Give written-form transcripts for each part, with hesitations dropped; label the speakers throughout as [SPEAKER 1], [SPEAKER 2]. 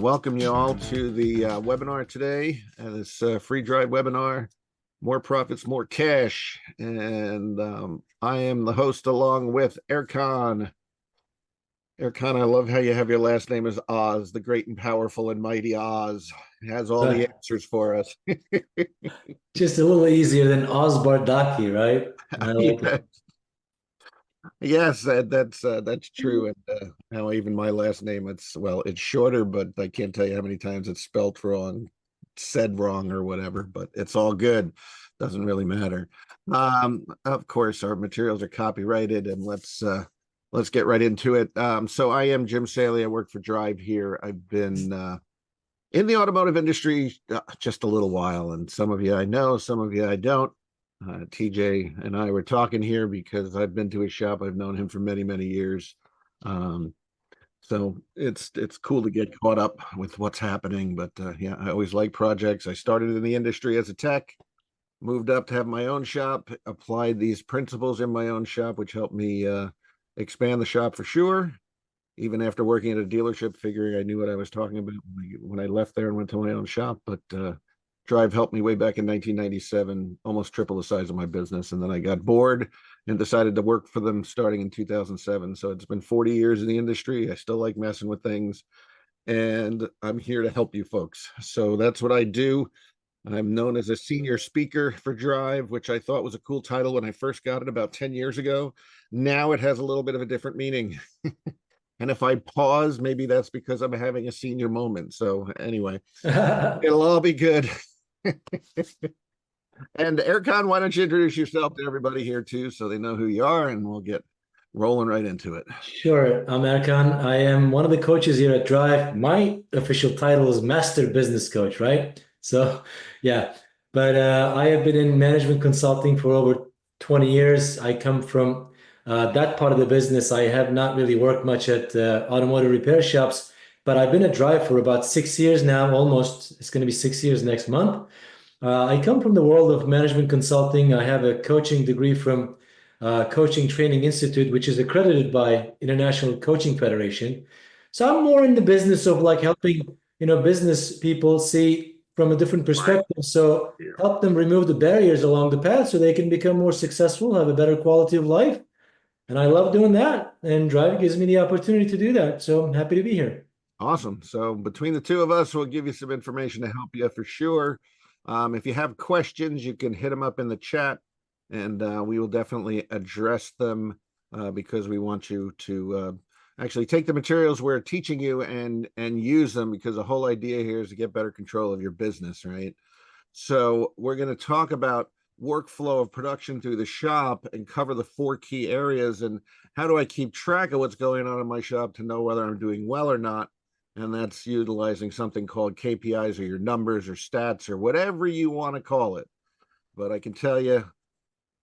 [SPEAKER 1] welcome you all to the webinar today, and this free drive webinar, More Profits, More Cash. And I am the host along with Erkan. Erkan, I love how you have your last name as Oz, the great and powerful and mighty Oz. He has all the answers for us.
[SPEAKER 2] Just a little easier than Ozbardakci, right? I like
[SPEAKER 1] Yeah.
[SPEAKER 2] it.
[SPEAKER 1] Yes, that's true. And now even my last name, it's shorter, but I can't tell you how many times it's spelt wrong, said wrong, or whatever. But it's all good. Doesn't really matter. Of course, our materials are copyrighted, and let's get right into it. So I am Jim Saeli. I work for Drive here. I've been in the automotive industry just a little while, and some of you I know, some of you I don't. TJ and I were talking here because I've been to his shop. I've known him for many, many years. So it's cool to get caught up with what's happening. But yeah, I always like projects. I started in the industry as a tech, moved up to have my own shop, applied these principles in my own shop, which helped me expand the shop for sure. Even after working at a dealership, figuring I knew what I was talking about when I left there and went to my own shop. But Drive helped me way back in 1997, almost triple the size of my business. And then I got bored and decided to work for them starting in 2007. So it's been 40 years in the industry. I still like messing with things, and I'm here to help you folks. So that's what I do. I'm known as a senior speaker for Drive, which I thought was a cool title when I first got it about 10 years ago. Now it has a little bit of a different meaning. And if I pause, maybe that's because I'm having a senior moment. So anyway, it'll all be good. And Erkan, why don't you introduce yourself to everybody here too, so they know who you are, and we'll get rolling right into it.
[SPEAKER 2] Sure. I'm Erkan. I am one of the coaches here at Drive. My official title is Master Business Coach, right? So, yeah. But I have been in management consulting for over 20 years. I come from that part of the business. I have not really worked much at automotive repair shops, but I've been at Drive for about 6 years now, almost. It's going to be 6 years next month. I come from the world of management consulting. I have a coaching degree from Coaching Training Institute, which is accredited by International Coaching Federation. So I'm more in the business of like helping, business people see from a different perspective. So help them remove the barriers along the path so they can become more successful, have a better quality of life. And I love doing that. And Drive gives me the opportunity to do that. So I'm happy to be here.
[SPEAKER 1] Awesome. So between the two of us, we'll give you some information to help you for sure. If you have questions, you can hit them up in the chat, and we will definitely address them because we want you to actually take the materials we're teaching you and use them, because the whole idea here is to get better control of your business, right? So we're going to talk about workflow of production through the shop and cover the 4 key areas, and how do I keep track of what's going on in my shop to know whether I'm doing well or not. And that's utilizing something called KPIs, or your numbers or stats or whatever you want to call it. But I can tell you,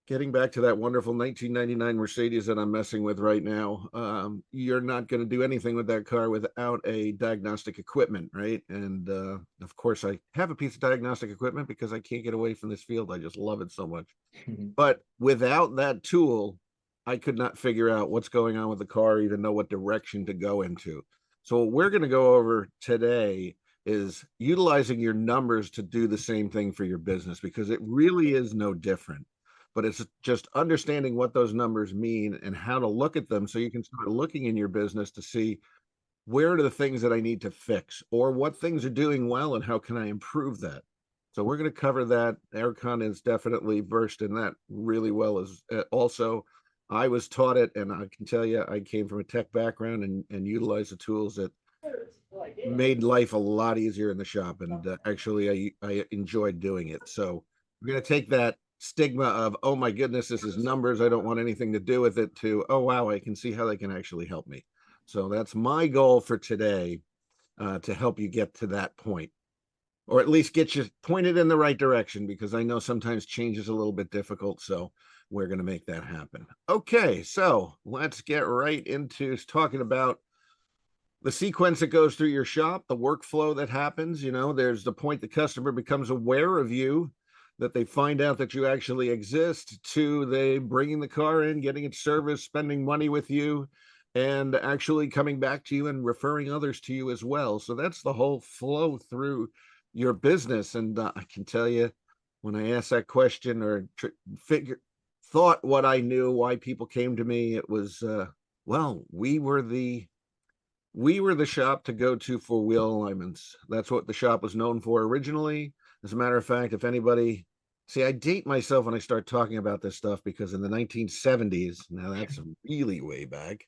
[SPEAKER 1] getting back to that wonderful 1999 Mercedes that I'm messing with right now, you're not going to do anything with that car without a diagnostic equipment, right? And of course, I have a piece of diagnostic equipment because I can't get away from this field. I just love it so much. But without that tool, I could not figure out what's going on with the car, or even know what direction to go into. So what we're going to go over today is utilizing your numbers to do the same thing for your business, because it really is no different. But it's just understanding what those numbers mean and how to look at them, so you can start looking in your business to see where are the things that I need to fix, or what things are doing well and how can I improve that. So we're going to cover that. Erkan is definitely versed in that really well. As also, I was taught it, and I can tell you, I came from a tech background and utilized the tools that made life a lot easier in the shop. And actually, I enjoyed doing it. So we're going to take that stigma of, oh my goodness, this is numbers, I don't want anything to do with it, to, oh wow, I can see how they can actually help me. So that's my goal for today, to help you get to that point, or at least get you pointed in the right direction, because I know sometimes change is a little bit difficult. So we're going to make that happen. Okay, so let's get right into talking about the sequence that goes through your shop, the workflow that happens. There's the point the customer becomes aware of you, that they find out that you actually exist, to they bringing the car in, getting it serviced, spending money with you, and actually coming back to you and referring others to you as well. So that's the whole flow through your business. And I can tell you, when I asked that question or thought what I knew, why people came to me, it was, well, we were the shop to go to for wheel alignments. That's what the shop was known for originally. As a matter of fact, if anybody, see, I date myself when I start talking about this stuff, because in the 1970s, now that's really way back,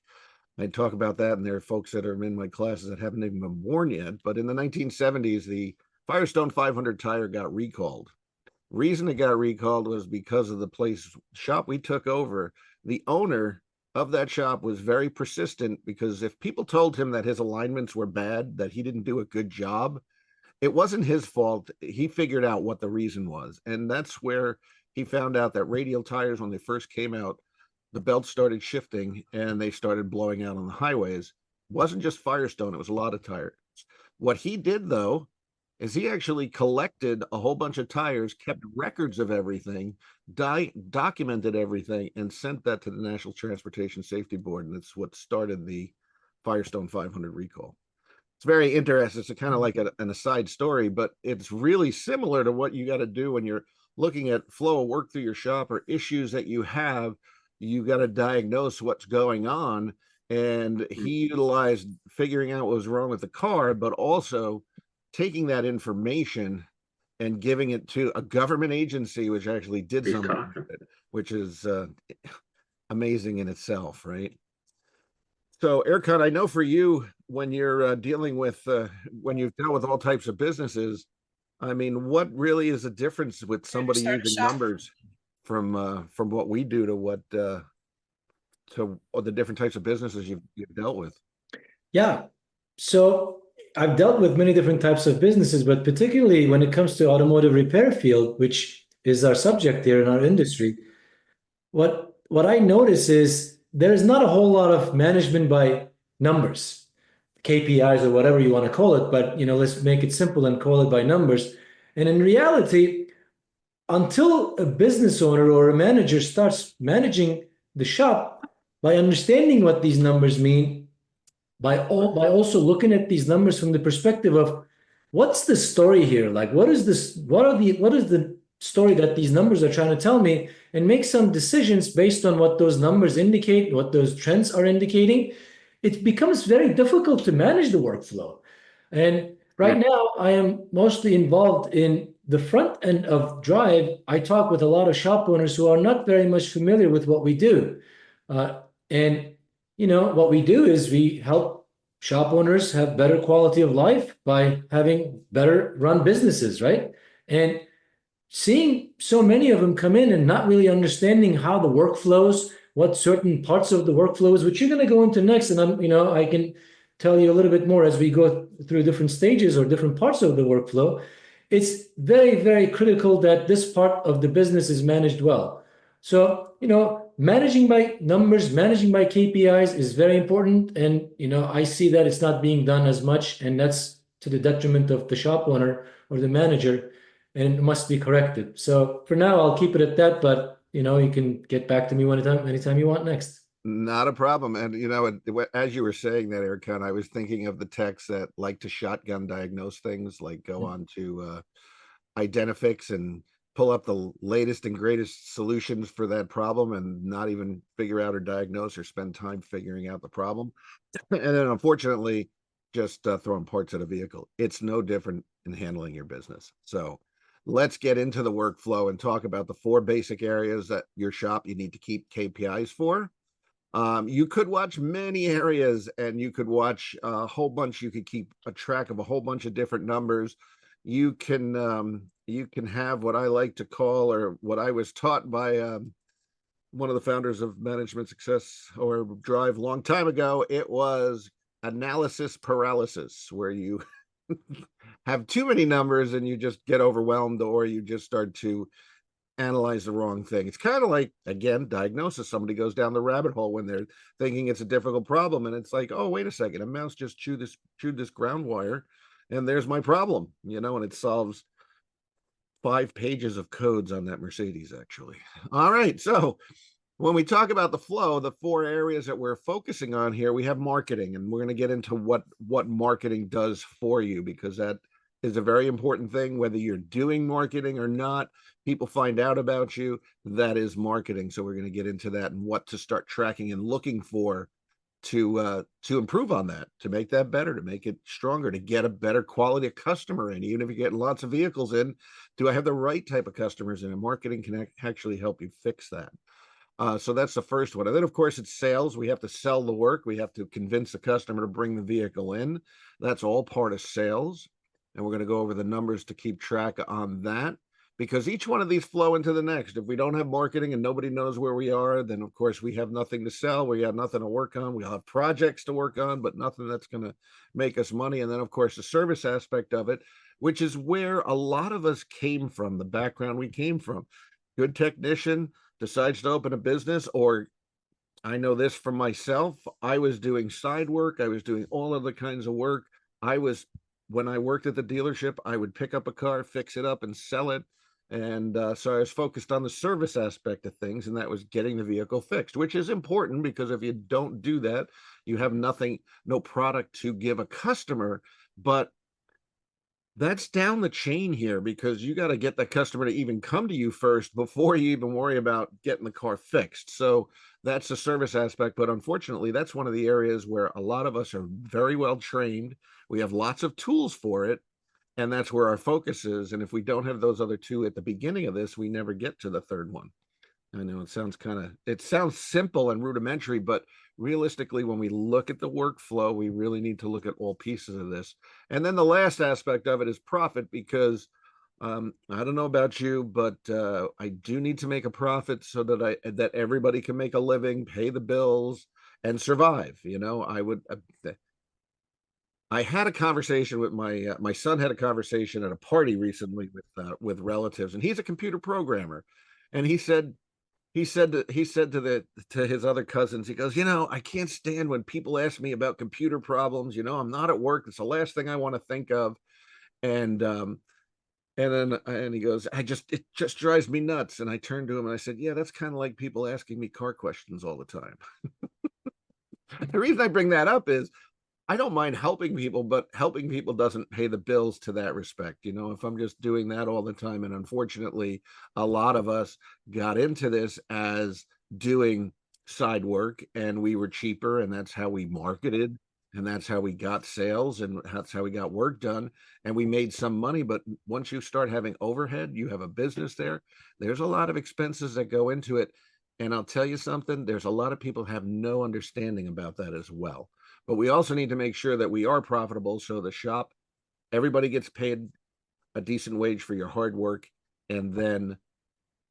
[SPEAKER 1] I talk about that, and there are folks that are in my classes that haven't even been born yet. But in the 1970s, the Firestone 500 tire got recalled. Reason it got recalled was because of the place shop we took over. The owner of that shop was very persistent, because if people told him that his alignments were bad, that he didn't do a good job, it wasn't his fault. He figured out what the reason was. And that's where he found out that radial tires, when they first came out, the belts started shifting and they started blowing out on the highways. It wasn't just Firestone, it was a lot of tires. What he did, though, is he actually collected a whole bunch of tires, kept records of everything, documented everything, and sent that to the National Transportation Safety Board. And it's what started the Firestone 500 recall. It's very interesting. It's kind of like an aside story, but it's really similar to what you got to do when you're looking at flow of work through your shop or issues that you have. You got to diagnose what's going on. And he utilized figuring out what was wrong with the car, but also taking that information and giving it to a government agency, which actually did something with it, which is amazing in itself, right? So, Erkan, I know for you, when you're dealing with, when you've dealt with all types of businesses, I mean, what really is the difference with somebody using numbers from what we do to what to the different types of businesses you've dealt with?
[SPEAKER 2] Yeah. So I've dealt with many different types of businesses, but particularly when it comes to automotive repair field, which is our subject here in our industry, what I notice is there's not a whole lot of management by numbers, KPIs or whatever you want to call it, but let's make it simple and call it by numbers. And in reality, until a business owner or a manager starts managing the shop by understanding what these numbers mean, by also looking at these numbers from the perspective of what's the story here? Like, what is this? What is the story that these numbers are trying to tell me, and make some decisions based on what those numbers indicate, what those trends are indicating. It becomes very difficult to manage the workflow. And right now, I am mostly involved in the front end of Drive. I talk with a lot of shop owners who are not very much familiar with what we do. And what we do is we help shop owners have better quality of life by having better run businesses, right? And seeing so many of them come in and not really understanding how the work flows, what certain parts of the workflows, which you're going to go into next, and I can tell you a little bit more as we go through different stages or different parts of the workflow. It's very, very critical that this part of the business is managed well. So, managing by numbers, managing by KPIs is very important. And, I see that it's not being done as much, and that's to the detriment of the shop owner or the manager, and it must be corrected. So for now, I'll keep it at that, but, you can get back to me anytime you want next.
[SPEAKER 1] Not a problem. And as you were saying that, Erkan, I was thinking of the techs that like to shotgun diagnose things, like go on to Identifix and pull up the latest and greatest solutions for that problem, and not even figure out or diagnose or spend time figuring out the problem. And then unfortunately, just throwing parts at a vehicle. It's no different in handling your business. So let's get into the workflow and talk about the 4 basic areas that your shop you need to keep KPIs for. You could watch many areas, and you could watch a whole bunch. You could keep a track of a whole bunch of different numbers. You can have what I like to call, or what I was taught by one of the founders of Management Success or Drive a long time ago. It was analysis paralysis, where you have too many numbers and you just get overwhelmed, or you just start to analyze the wrong thing. It's kind of like, again, diagnosis. Somebody goes down the rabbit hole when they're thinking it's a difficult problem, and it's like, oh, wait a second, a mouse just chewed this ground wire, and there's my problem, and it solves 5 pages of codes on that Mercedes, actually. All right, so When we talk about the flow, the four areas that we're focusing on here, we have marketing, and we're going to get into what marketing does for you, because that is a very important thing. Whether you're doing marketing or not, people find out about you. That is marketing. So we're going to get into that and what to start tracking and looking for to improve on that, to make that better, to make it stronger, to get a better quality of customer in. Even if you're getting lots of vehicles in, do I have the right type of customers in? And marketing can actually help you fix that. So that's the first one. And then, of course, it's sales. We have to sell the work. We have to convince the customer to bring the vehicle in. That's all part of sales. And we're going to go over the numbers to keep track on that, because each one of these flow into the next. If we don't have marketing and nobody knows where we are, then, of course, we have nothing to sell. We have nothing to work on. We'll have projects to work on, but nothing that's going to make us money. And then, of course, the service aspect of it, which is where a lot of us came from, the background we came from. Good technician decides to open a business, or I know this from myself. I was doing side work. I was doing all other kinds of work. When I worked at the dealership, I would pick up a car, fix it up, and sell it. And so I was focused on the service aspect of things, and that was getting the vehicle fixed, which is important, because if you don't do that, you have nothing, no product to give a customer. But that's down the chain here, because you got to get the customer to even come to you first before you even worry about getting the car fixed. So that's the service aspect. But unfortunately, that's one of the areas where a lot of us are very well trained. We have lots of tools for it, and that's where our focus is. And if we don't have those other two at the beginning of this, we never get to the third one. I know it sounds simple and rudimentary, but realistically, when we look at the workflow, we really need to look at all pieces of this. And then the last aspect of it is profit, because I don't know about you, but I do need to make a profit so that everybody can make a living, pay the bills, and survive. I had a conversation with my son had a conversation at a party recently with relatives, and he's a computer programmer, and he said to his other cousins, he goes, I can't stand when people ask me about computer problems. I'm not at work. It's the last thing I want to think of. And and he goes, it just drives me nuts. And I turned to him and I said, yeah, that's kind of like people asking me car questions all the time. The reason I bring that up is I don't mind helping people, but helping people doesn't pay the bills to that respect. If I'm just doing that all the time, and unfortunately, a lot of us got into this as doing side work, and we were cheaper, and that's how we marketed, and that's how we got sales, and that's how we got work done, and we made some money. But once you start having overhead, you have a business there's a lot of expenses that go into it. And I'll tell you something, there's a lot of people have no understanding about that as well. But we also need to make sure that we are profitable, so the shop, everybody gets paid a decent wage for your hard work, and then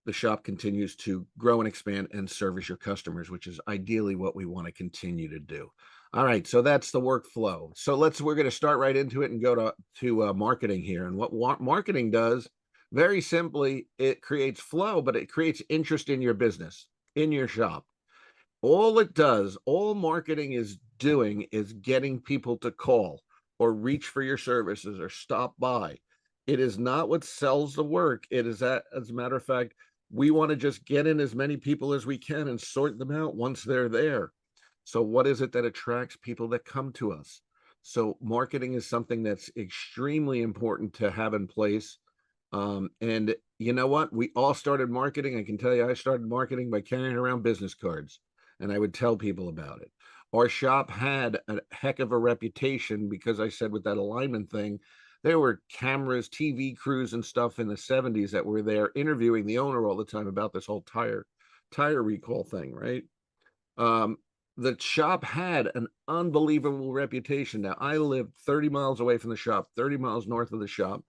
[SPEAKER 1] the shop continues to grow and expand and service your customers, which is ideally what we want to continue to do. All right, so that's the workflow. So we're going to start right into it and go to marketing here. And what marketing does, very simply, it creates flow, but it creates interest in your business, in your shop. All marketing is doing is getting people to call or reach for your services or stop by. It is not what sells the work. It is that, as a matter of fact, we want to just get in as many people as we can and sort them out once they're there. So what is it that attracts people that come to us? So marketing is something that's extremely important to have in place. And you know what? We all started marketing. I can tell you, I started marketing by carrying around business cards, and I would tell people about it. Our shop had a heck of a reputation because I said with that alignment thing, there were cameras, TV crews and stuff in the 70s that were there interviewing the owner all the time about this whole tire recall thing, right? The shop had an unbelievable reputation. Now, I lived 30 miles away from the shop, 30 miles north of the shop.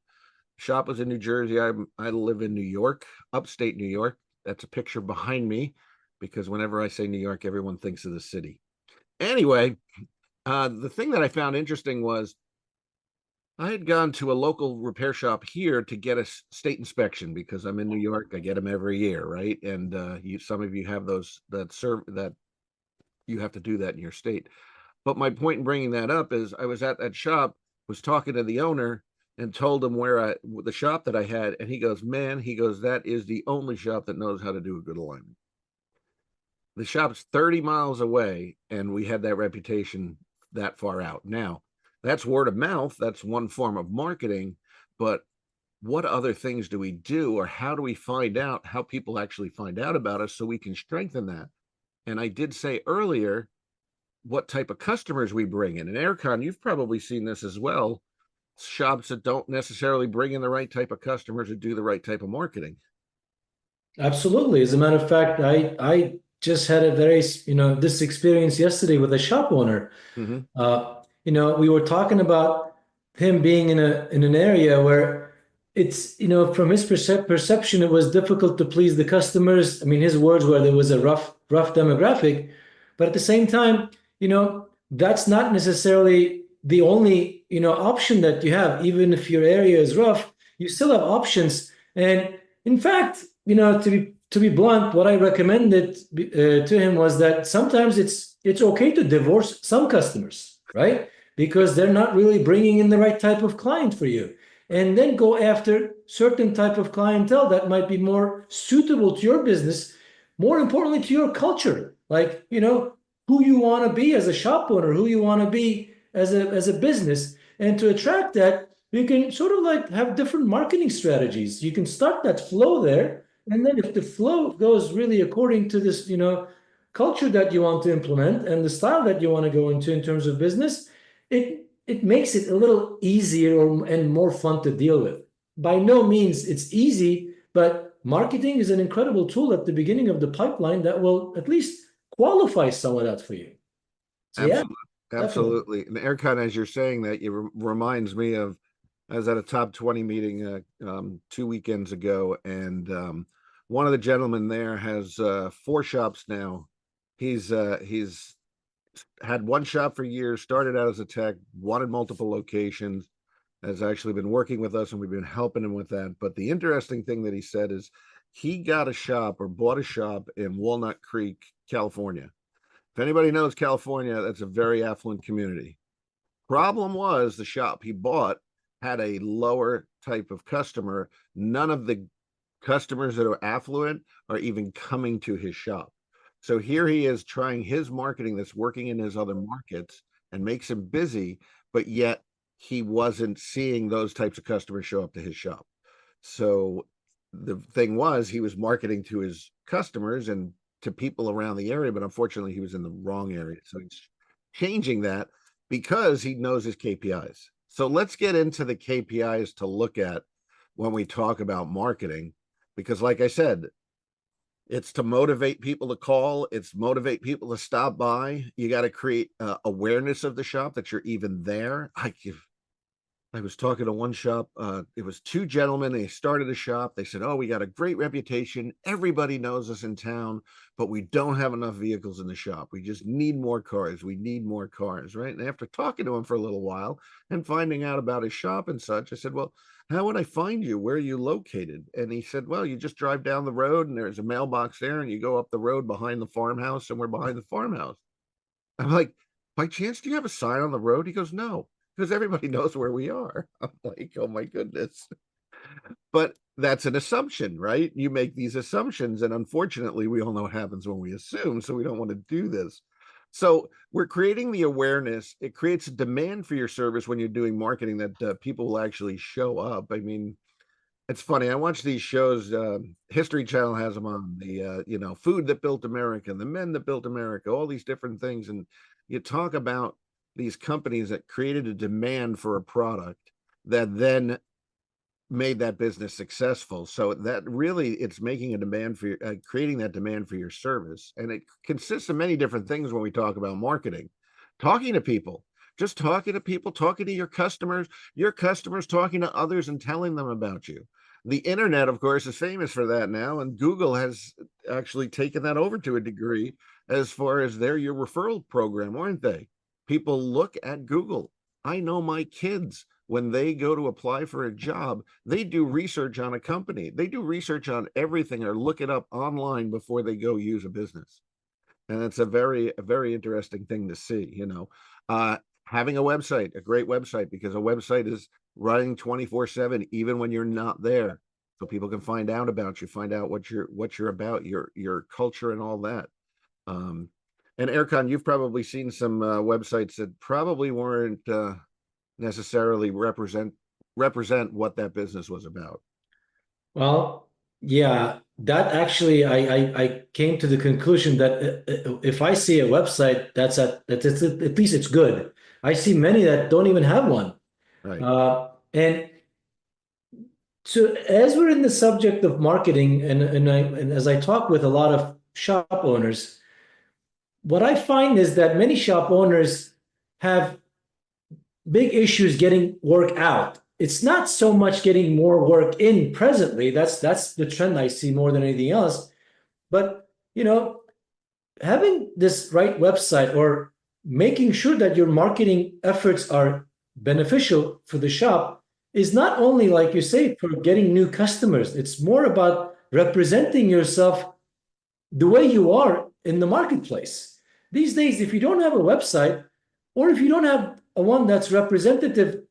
[SPEAKER 1] Shop was in New Jersey. I live in New York, upstate New York. That's a picture behind me, because whenever I say New York, everyone thinks of the city. Anyway, the thing that I found interesting was I had gone to a local repair shop here to get a state inspection, because I'm in New York. I get them every year, right? And some of you have those that you have to do that in your state. But my point in bringing that up is I was at that shop, was talking to the owner, and told him the shop that I had, and he goes, man, that is the only shop that knows how to do a good alignment. The shop's 30 miles away, and we had that reputation that far out. Now, that's word of mouth. That's one form of marketing, but what other things do we do, or how do we find out how people actually find out about us so we can strengthen that? And I did say earlier what type of customers we bring in. And Erkan, you've probably seen this as well. Shops that don't necessarily bring in the right type of customers or do the right type of marketing.
[SPEAKER 2] Absolutely. As a matter of fact, I just had a very, this experience yesterday with a shop owner.
[SPEAKER 1] Mm-hmm.
[SPEAKER 2] We were talking about him being in an area where it's, from his perception, it was difficult to please the customers. I mean, his words were there was a rough demographic, but at the same time, that's not necessarily the only, option that you have. Even if your area is rough, you still have options. And in fact, to be blunt, what I recommended to him was that sometimes it's okay to divorce some customers, right? Because they're not really bringing in the right type of client for you, and then go after certain type of clientele that might be more suitable to your business, more importantly to your culture, like who you want to be as a shop owner, who you want to be as a business, and to attract that. You can sort of like have different marketing strategies. You can start that flow there, and then if the flow goes really according to this, culture that you want to implement and the style that you want to go into in terms of business, it makes it a little easier and more fun to deal with. By no means it's easy, but marketing is an incredible tool at the beginning of the pipeline that will at least qualify some of that for you. So yeah,
[SPEAKER 1] Absolutely.
[SPEAKER 2] definitely.
[SPEAKER 1] Absolutely. And Erkan, as you're saying that, reminds me of, I was at a top 20 meeting 2 weekends ago, and one of the gentlemen there has 4 shops now. He's had one shop for years, started out as a tech, wanted multiple locations, has actually been working with us, and we've been helping him with that. But the interesting thing that he said is he got a shop or bought a shop in Walnut Creek, California. If anybody knows California, that's a very affluent community. Problem was the shop he bought had a lower type of customer. None of the customers that are affluent are even coming to his shop. So here he is trying his marketing that's working in his other markets and makes him busy, but yet he wasn't seeing those types of customers show up to his shop. So the thing was, he was marketing to his customers and to people around the area, but unfortunately, he was in the wrong area. So he's changing that because he knows his KPIs. So let's get into the KPIs to look at when we talk about marketing, because like I said, it's to motivate people to call, it's motivate people to stop by. You got to create awareness of the shop that you're even there. I was talking to one shop. It was 2 gentlemen. They started a shop. They said, "Oh, we got a great reputation. Everybody knows us in town, but we don't have enough vehicles in the shop. We just need more cars. We need more cars." Right. And after talking to him for a little while and finding out about his shop and such, I said, "Well, how would I find you? Where are you located?" And he said, "Well, you just drive down the road and there's a mailbox there, and you go up the road behind the farmhouse, and we're behind the farmhouse." I'm like, "By chance, do you have a sign on the road?" He goes, "No, because everybody knows where we are." I'm like, "Oh my goodness." But that's an assumption, right? You make these assumptions, and unfortunately, we all know what happens when we assume, so we don't want to do this. So we're creating the awareness. It creates a demand for your service when you're doing marketing that people will actually show up. I mean, it's funny. I watch these shows. History Channel has them on the, food that built America, the men that built America, all these different things. And you talk about these companies that created a demand for a product that then made that business successful. So that really, it's making a demand for creating that demand for your service. And it consists of many different things when we talk about marketing. Talking to people, just talking to people, talking to your customers talking to others and telling them about you. The internet, of course, is famous for that now, and Google has actually taken that over to a degree as far as they're your referral program, aren't they? People look at Google. I know my kids, when they go to apply for a job, they do research on a company. They do research on everything or look it up online before they go use a business. And it's a very interesting thing to see, having a website, a great website, because a website is running 24/7, even when you're not there. So people can find out about you, find out what you're about, your culture and all that. Um, and Erkan, you've probably seen some websites that probably weren't necessarily represent what that business was about.
[SPEAKER 2] Well, yeah, that actually, I came to the conclusion that if I see a website at least it's good. I see many that don't even have one.
[SPEAKER 1] Right.
[SPEAKER 2] And so as we're in the subject of marketing, and as I talk with a lot of shop owners, what I find is that many shop owners have big issues getting work out. It's not so much getting more work in presently. That's the trend I see more than anything else. But having this right website or making sure that your marketing efforts are beneficial for the shop is not only, like you say, for getting new customers. It's more about representing yourself the way you are in the marketplace. These days, if you don't have a website or if you don't have a one that's representative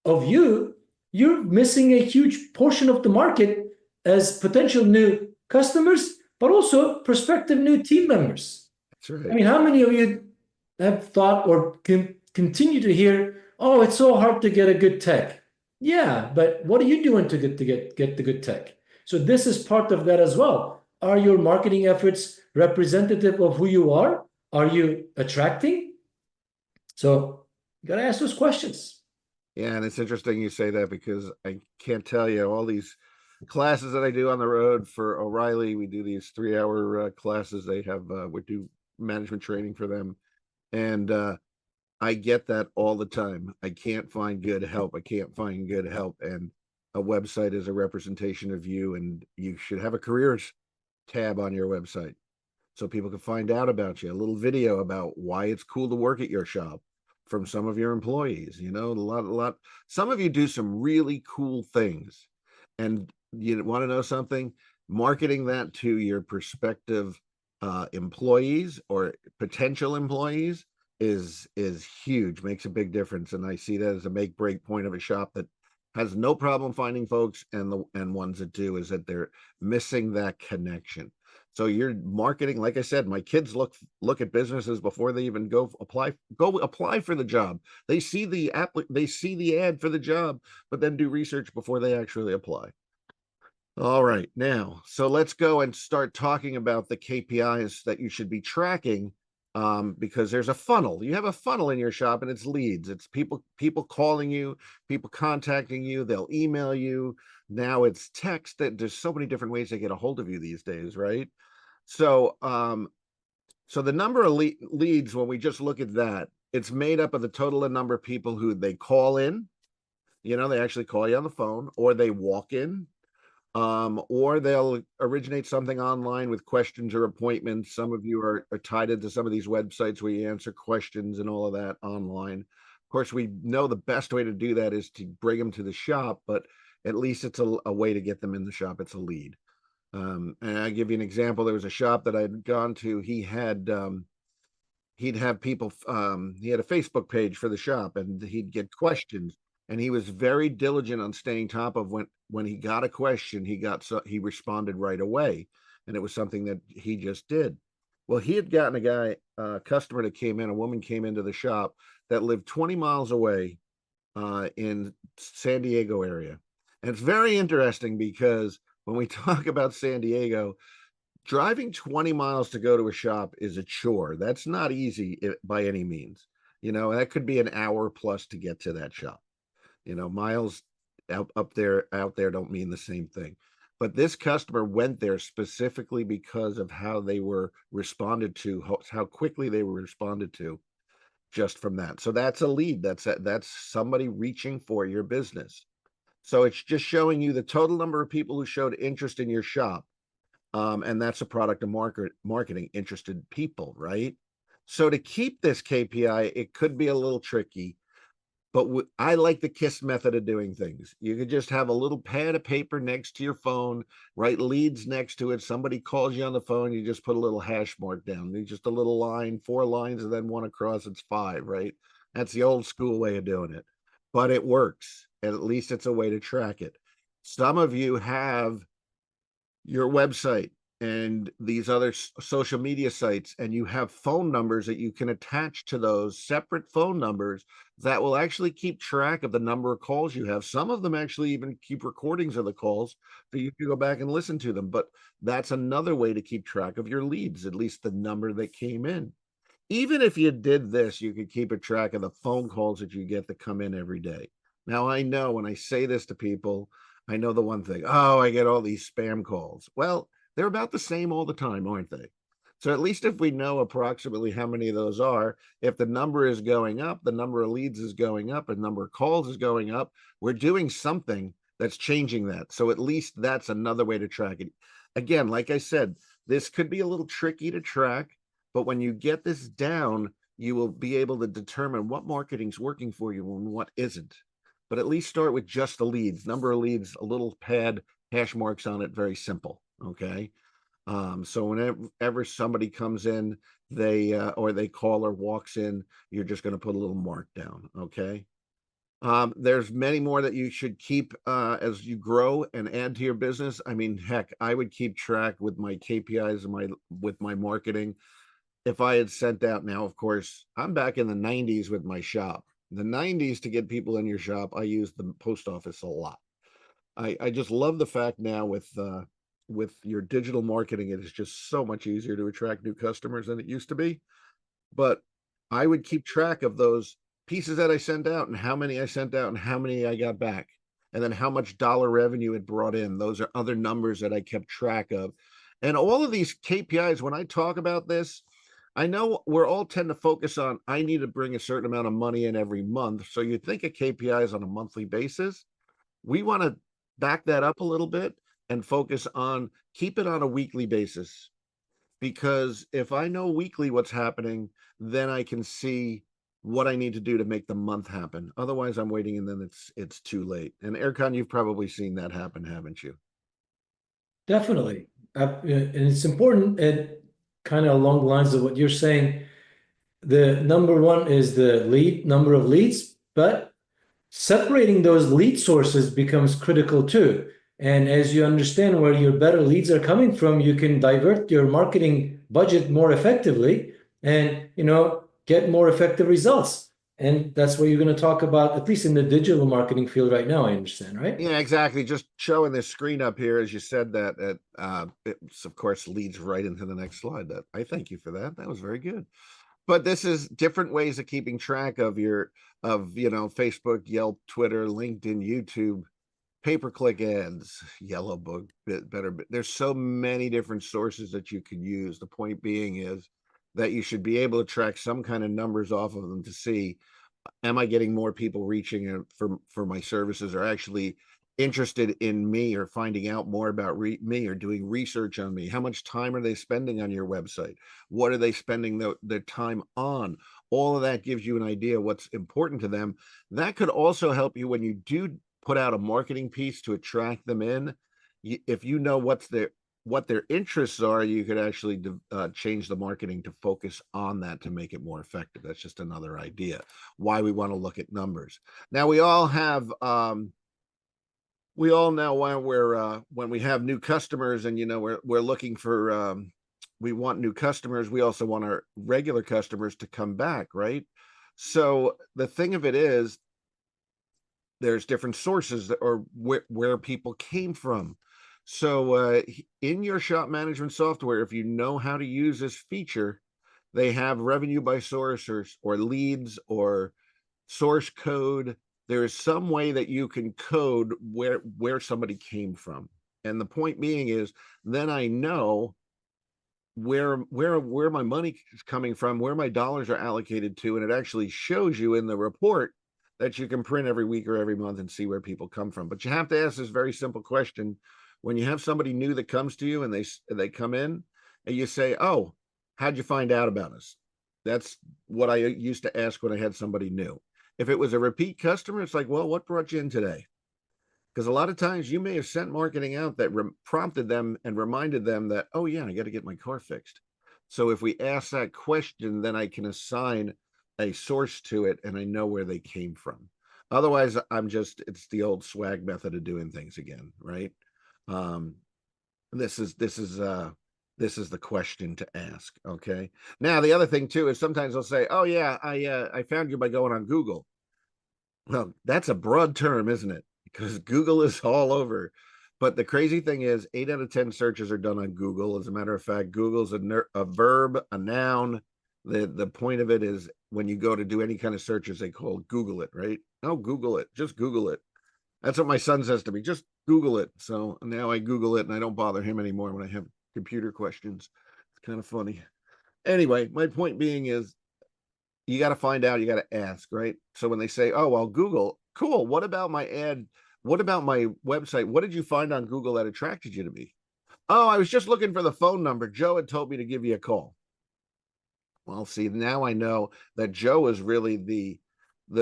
[SPEAKER 2] of you, you're missing a huge portion of the market as potential new customers, but also prospective new team members.
[SPEAKER 1] That's
[SPEAKER 2] I
[SPEAKER 1] right.
[SPEAKER 2] mean, how many of you have thought or can continue to hear, "Oh, it's so hard to get a good tech." Yeah, but what are you doing to get the good tech? So this is part of that as well. Are your marketing efforts representative of who you are? Are you attracting? So you got to ask those questions.
[SPEAKER 1] Yeah, and it's interesting you say that because I can't tell you all these classes that I do on the road for O'Reilly. We do these 3 hour classes. They have we do management training for them, and I get that all the time. I can't find good help. I can't find good help, and a website is a representation of you, and you should have a careers tab on your website so people can find out about you. A little video about why it's cool to work at your shop from some of your employees. A lot. Some of you do some really cool things, and you want to know something. Marketing that to your prospective employees or potential employees is huge. Makes a big difference, and I see that as a make break point of a shop that has no problem finding folks, and ones that do is that they're missing that connection. So you're marketing, like I said, my kids look at businesses before they even go apply for the job. They see the ad for the job, but then do research before they actually apply. All right, now, so let's go and start talking about the KPIs that you should be tracking, because there's a funnel. You have a funnel in your shop, and it's leads. It's people calling you, people contacting you. They'll email you. Now it's text. There's so many different ways to get a hold of you these days, right? So, so the number of leads, when we just look at that, it's made up of the total number of people who they call in. They actually call you on the phone, or they walk in, or they'll originate something online with questions or appointments. Some of you are tied into some of these websites where you answer questions and all of that online. Of course, we know the best way to do that is to bring them to the shop, but at least it's a way to get them in the shop. It's a lead. And I give you an example. There was a shop that I had gone to. He'd have people. He had a Facebook page for the shop, and he'd get questions. And he was very diligent on staying top of when he got a question, he responded right away, and it was something that he just did. Well, he had gotten a customer that came in. A woman came into the shop that lived 20 miles away, in San Diego area, and it's very interesting because when we talk about San Diego, driving 20 miles to go to a shop is a chore. That's not easy by any means. That could be an hour plus to get to that shop. Miles out there don't mean the same thing. But this customer went there specifically because of how they were responded to, how quickly they were responded to, just from that. So that's a lead. That's somebody reaching for your business. So it's just showing you the total number of people who showed interest in your shop. And that's a product of marketing, interested people, right? So to keep this KPI, it could be a little tricky, but I like the KISS method of doing things. You could just have a little pad of paper next to your phone, write leads next to it. Somebody calls you on the phone, you just put a little hash mark down. Just a little line, 4 lines, and then one across, it's 5, right? That's the old school way of doing it, but it works. And at least it's a way to track it. Some of you have your website and these other social media sites, and you have phone numbers that you can attach to those separate phone numbers that will actually keep track of the number of calls you have. Some of them actually even keep recordings of the calls so you can go back and listen to them. But that's another way to keep track of your leads, at least the number that came in. Even if you did this, you could keep a track of the phone calls that you get that come in every day. Now, I know when I say this to people, I know the one thing, oh, I get all these spam calls. Well, they're about the same all the time, aren't they? So at least if we know approximately how many of those are, if the number is going up, the number of leads is going up, and number of calls is going up, we're doing something that's changing that. So at least that's another way to track it. Again, like I said, this could be a little tricky to track, but when you get this down, you will be able to determine what marketing's working for you and what isn't. But at least start with just the leads, number of leads, a little pad, hash marks on it, very simple. Okay. So whenever somebody comes in, they or they call or walks in, you're just going to put a little mark down. Okay. There's many more that you should keep as you grow and add to your business. I mean, heck, I would keep track with my KPIs and with my marketing. If I had sent out, now, of course, I'm back in the 90s with my shop. The 90s, to get people in your shop, I used the post office a lot. I just love the fact now with your digital marketing, it is just so much easier to attract new customers than it used to be. But I would keep track of those pieces that I sent out and how many I sent out and how many I got back, and then how much dollar revenue it brought in. Those are other numbers that I kept track of. And all of these KPIs, when I talk about this, I know we're all tend to focus on, I need to bring a certain amount of money in every month. So you think of KPIs on a monthly basis. We want to back that up a little bit and focus on, keep it on a weekly basis. Because if I know weekly what's happening, then I can see what I need to do to make the month happen. Otherwise, I'm waiting and then it's too late. And Erkan, you've probably seen that happen, haven't you?
[SPEAKER 2] Definitely. And it's important, and kind of along the lines of what you're saying. The number one is the lead number of leads, but separating those lead sources becomes critical too. And as you understand where your better leads are coming from, you can divert your marketing budget more effectively and, get more effective results. And that's what you're going to talk about, at least in the digital marketing field right now, I understand, right?
[SPEAKER 1] Yeah, exactly. Just showing this screen up here as you said that, it's of course leads right into the next slide. That I thank you for that. That was very good. But this is different ways of keeping track of Facebook, Yelp, Twitter, LinkedIn, YouTube, pay-per-click ads, Yellow Book, Better. There's so many different sources that you could use. The point being is that you should be able to track some kind of numbers off of them to see, am I getting more people reaching out for my services, or actually interested in me, or finding out more about me, or doing research on me? How much time are they spending on your website? What are they spending their time on? All of that gives you an idea what's important to them. That could also help you when you do put out a marketing piece to attract them in. If you know what their interests are, you could actually change the marketing to focus on that to make it more effective. That's just another idea why we want to look at numbers. Now, we all know when we have new customers, and we're looking for, we want new customers, we also want our regular customers to come back, right? So the thing of it is, there's different sources that, or where people came from. So in your shop management software, if you know how to use this feature, they have revenue by source, or leads, or source code. There is some way that you can code where somebody came from. And the point being is, then I know where my money is coming from, where my dollars are allocated to, and it actually shows you in the report that you can print every week or every month and see where people come from. But you have to ask this very simple question. When you have somebody new that comes to you and they come in, and you say, oh, how'd you find out about us? That's what I used to ask when I had somebody new. If it was a repeat customer, it's like, well, what brought you in today? Because a lot of times you may have sent marketing out that prompted them and reminded them that, oh yeah, I got to get my car fixed. So if we ask that question, then I can assign a source to it and I know where they came from. Otherwise, it's the old swag method of doing things again, right? Um, this is this is the question to ask. Okay. Now, the other thing too is sometimes they'll say, "Oh yeah, I found you by going on Google." Well, that's a broad term, isn't it? Because Google is all over. But the crazy thing is, 8 out of 10 searches are done on Google. As a matter of fact, Google's a verb, a noun. The point of it is when you go to do any kind of searches, they call Google it, right? Oh, Google it. Just Google it. That's what my son says to me. Just Google it. So now I Google it and I don't bother him anymore when I have computer questions. It's kind of funny. Anyway, my point being is you got to find out, you got to ask, right? So when they say, "Oh, well, Google, cool. What about my ad? What about my website? What did you find on Google that attracted you to me?" "Oh, I was just looking for the phone number. Joe had told me to give you a call." Well, see, now I know that Joe is really the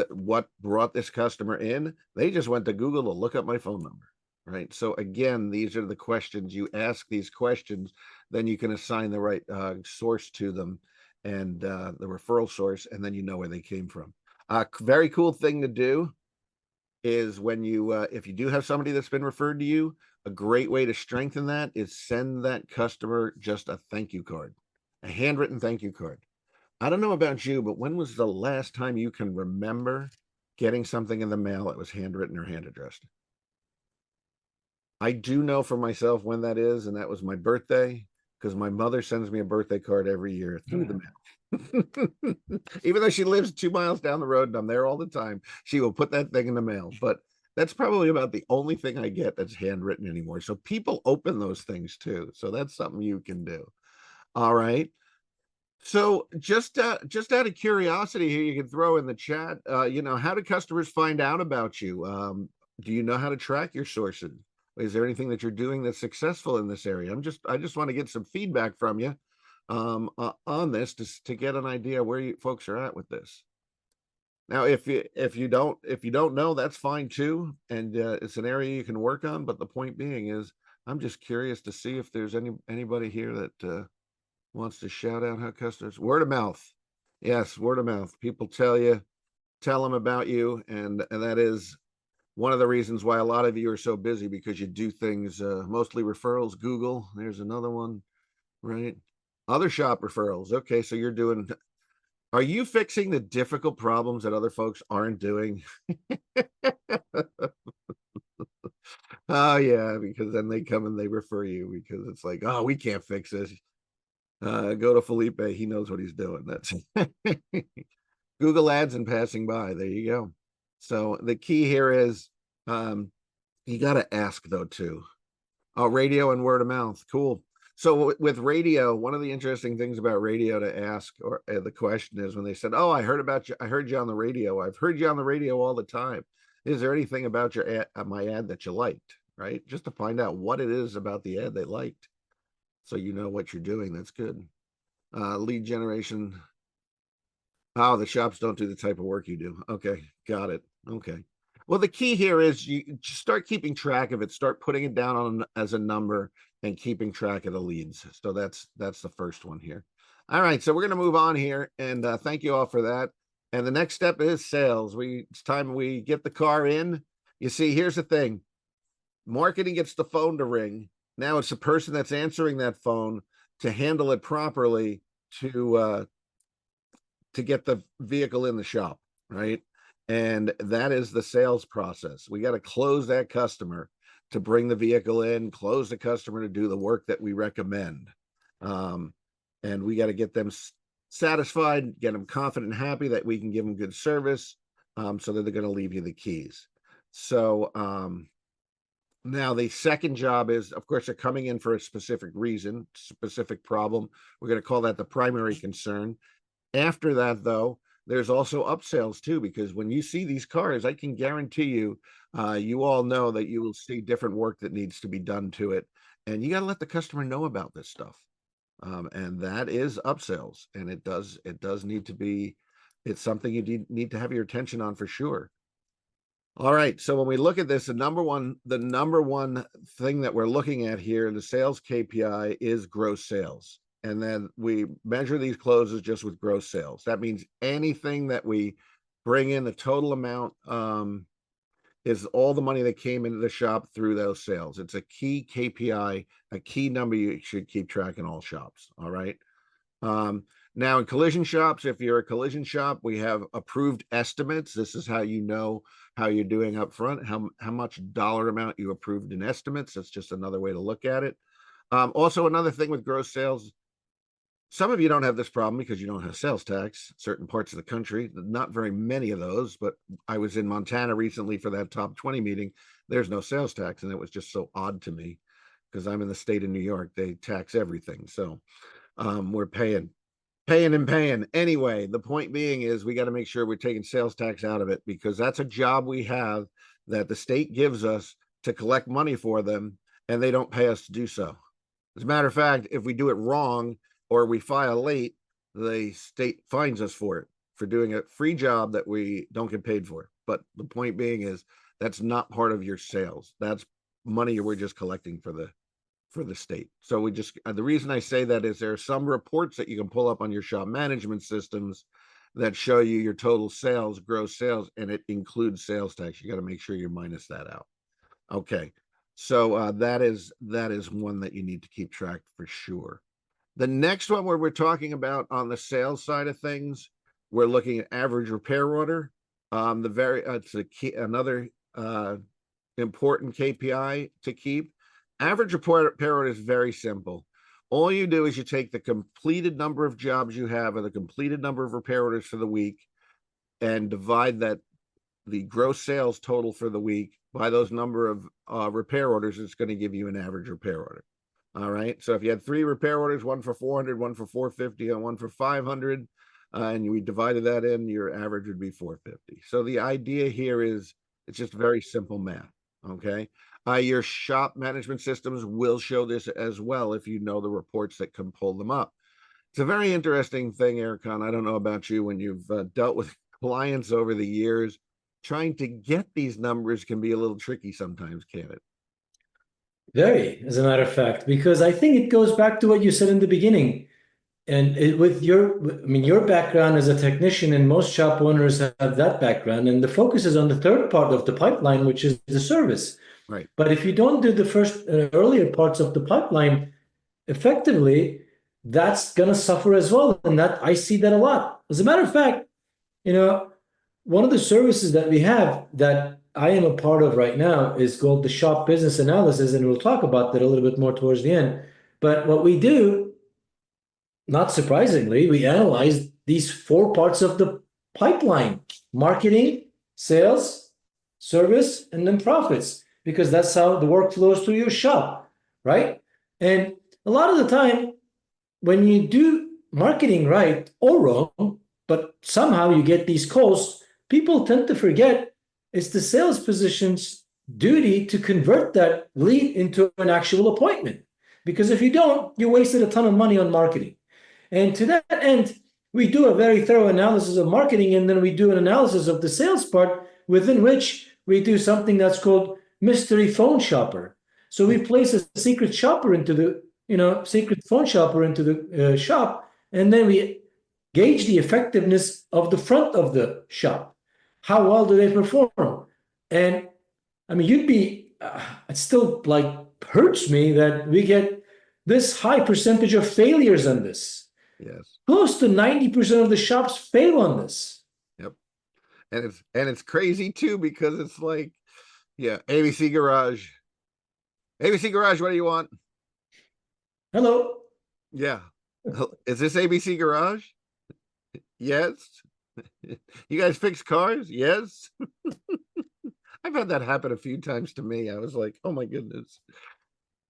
[SPEAKER 1] what brought this customer in. They just went to Google to look up my phone number, right? So again, these are the questions you ask these questions, then you can assign the right source to them and the referral source, and then you know where they came from. Very cool thing to do is when you if you do have somebody that's been referred to you, a great way to strengthen that is send that customer just a thank you card, a handwritten thank you card. I don't know about you, but when was the last time you can remember getting something in the mail that was handwritten or hand addressed? I do know for myself when that is, and that was my birthday, because my mother sends me a birthday card every year through the mail. Even though she lives 2 miles down the road and I'm there all the time, she will put that thing in the mail. But that's probably about the only thing I get that's handwritten anymore. So people open those things too. So that's something you can do. All right. So just out of curiosity here, you can throw in the chat, how do customers find out about you? Do you know how to track your sources? Is there anything that you're doing that's successful in this area? I just want to get some feedback from you on this to get an idea where you folks are at with this. Now, if you don't know, that's fine too, and it's an area you can work on. But the point being is, I'm just curious to see if there's anybody here that wants to shout out how customers word of mouth. Yes, word of mouth. People tell them about you, and that is one of the reasons why a lot of you are so busy, because you do things mostly referrals. Google, there's another one, right? Other shop referrals. Okay, so you're doing. Are you fixing the difficult problems that other folks aren't doing? Oh yeah, because then they come and they refer you because it's like, oh, we can't fix this. Go to Felipe. He knows what he's doing. That's Google ads and passing by. There you go. So the key here is you got to ask though too. Oh, radio and word of mouth. Cool. So with radio, one of the interesting things about radio to ask, or the question is when they said, "Oh, I heard about you. I heard you on the radio. I've heard you on the radio all the time. Is there anything about your ad, my ad that you liked?" Right? Just to find out what it is about the ad they liked, so you know what you're doing. That's good. Lead generation. Oh, the shops don't do the type of work you do. Okay, got it. Okay. Well, the key here is you start keeping track of it, start putting it down on as a number and keeping track of the leads. So that's the first one here. All right, so we're going to move on here, and thank you all for that. And the next step is sales. It's time we get the car in. You see, here's the thing. Marketing gets the phone to ring. Now it's the person that's answering that phone to handle it properly to get the vehicle in the shop, right? And that is the sales process. We got to close that customer to bring the vehicle in, close the customer to do the work that we recommend. And we got to get them satisfied, get them confident and happy that we can give them good service, so that they're going to leave you the keys. So now the second job is, of course, they're coming in for a specific reason, specific problem. We're going to call that the primary concern. After that, though, there's also upsells too, because when you see these cars, I can guarantee you, you all know that you will see different work that needs to be done to it. And you got to let the customer know about this stuff. And that is upsells. And it does need to be, it's something you need to have your attention on for sure. All right. So when we look at this, the number one thing that we're looking at here, the sales KPI, is gross sales. And then we measure these closes just with gross sales. That means anything that we bring in, the total amount is all the money that came into the shop through those sales. It's a key KPI, a key number you should keep track in all shops. All right. Now in collision shops, if you're a collision shop, we have approved estimates. This is how you know how you're doing up front, how much dollar amount you approved in estimates. That's just another way to look at it. Also, another thing with gross sales, some of you don't have this problem because you don't have sales tax. Certain parts of the country, not very many of those, but I was in Montana recently for that top 20 meeting. There's no sales tax, and it was just so odd to me because I'm in the state of New York. They tax everything. So we're paying and paying. Anyway, the point being is we got to make sure we're taking sales tax out of it, because that's a job we have that the state gives us to collect money for them, and they don't pay us to do so. As a matter of fact, if we do it wrong or we file late, the state fines us for doing a free job that we don't get paid for. But the point being is that's not part of your sales. That's money we're just collecting for the state. So we just, the reason I say that is there are some reports that you can pull up on your shop management systems that show you your total sales, gross sales, and it includes sales tax. You got to make sure you minus that out. Okay. So that is one that you need to keep track for sure. The next one where we're talking about on the sales side of things, we're looking at average repair order. It's another important KPI to keep. Average repair order is very simple. All you do is you take the completed number of jobs you have or the completed number of repair orders for the week and divide the gross sales total for the week by those number of repair orders. It's going to give you an average repair order. All right. So if you had 3 repair orders, one for 400, one for 450, and one for 500, and we divided that in, your average would be 450. So the idea here is it's just very simple math. Okay. Your shop management systems will show this as well if you know the reports that can pull them up. It's a very interesting thing, Erkan. I don't know about you, when you've dealt with clients over the years, trying to get these numbers can be a little tricky sometimes, can't it?
[SPEAKER 2] Very, as a matter of fact, because I think it goes back to what you said in the beginning. And with your background as a technician, and most shop owners have that background, and the focus is on the third part of the pipeline, which is the service.
[SPEAKER 1] Right.
[SPEAKER 2] But if you don't do the first earlier parts of the pipeline effectively, that's going to suffer as well. And that I see that a lot. As a matter of fact, one of the services that we have that I am a part of right now is called the shop business analysis, and we'll talk about that a little bit more towards the end. But what we do, not surprisingly, we analyze these 4 parts of the pipeline: marketing, sales, service, and then profits, because that's how the work flows through your shop, right? And a lot of the time, when you do marketing right or wrong, but somehow you get these calls, people tend to forget it's the sales position's duty to convert that lead into an actual appointment. Because if you don't, you wasted a ton of money on marketing. And to that end, we do a very thorough analysis of marketing, and then we do an analysis of the sales part, within which we do something that's called mystery phone shopper. So we place a secret shopper into the, secret phone shopper into the shop, and then we gauge the effectiveness of the front of the shop. How well do they perform? And I mean, it still hurts me that we get this high percentage of failures on this.
[SPEAKER 1] Yes.
[SPEAKER 2] Close to 90% of the shops fail on this.
[SPEAKER 1] Yep. And it's crazy too, because it's like, yeah, ABC Garage. ABC Garage, what do you want?
[SPEAKER 2] Hello.
[SPEAKER 1] Yeah. Is this ABC Garage? Yes. You guys fix cars? Yes. I've had that happen a few times to me. I was like, oh my goodness.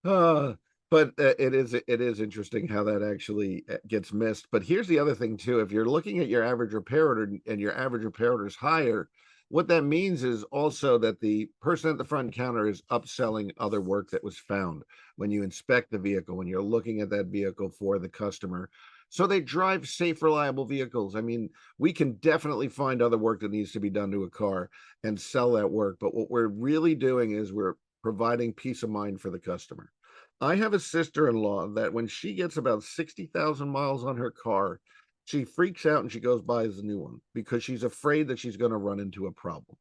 [SPEAKER 1] But it is interesting how that actually gets missed. But here's the other thing too. If you're looking at your average repair order and your average repair order is higher, what that means is also that the person at the front counter is upselling other work that was found when you inspect the vehicle, when you're looking at that vehicle for the customer. So they drive safe, reliable vehicles. I mean, we can definitely find other work that needs to be done to a car and sell that work. But what we're really doing is we're providing peace of mind for the customer. I have a sister-in-law that when she gets about 60,000 miles on her car, she freaks out and she goes buys a new one because she's afraid that she's going to run into a problem.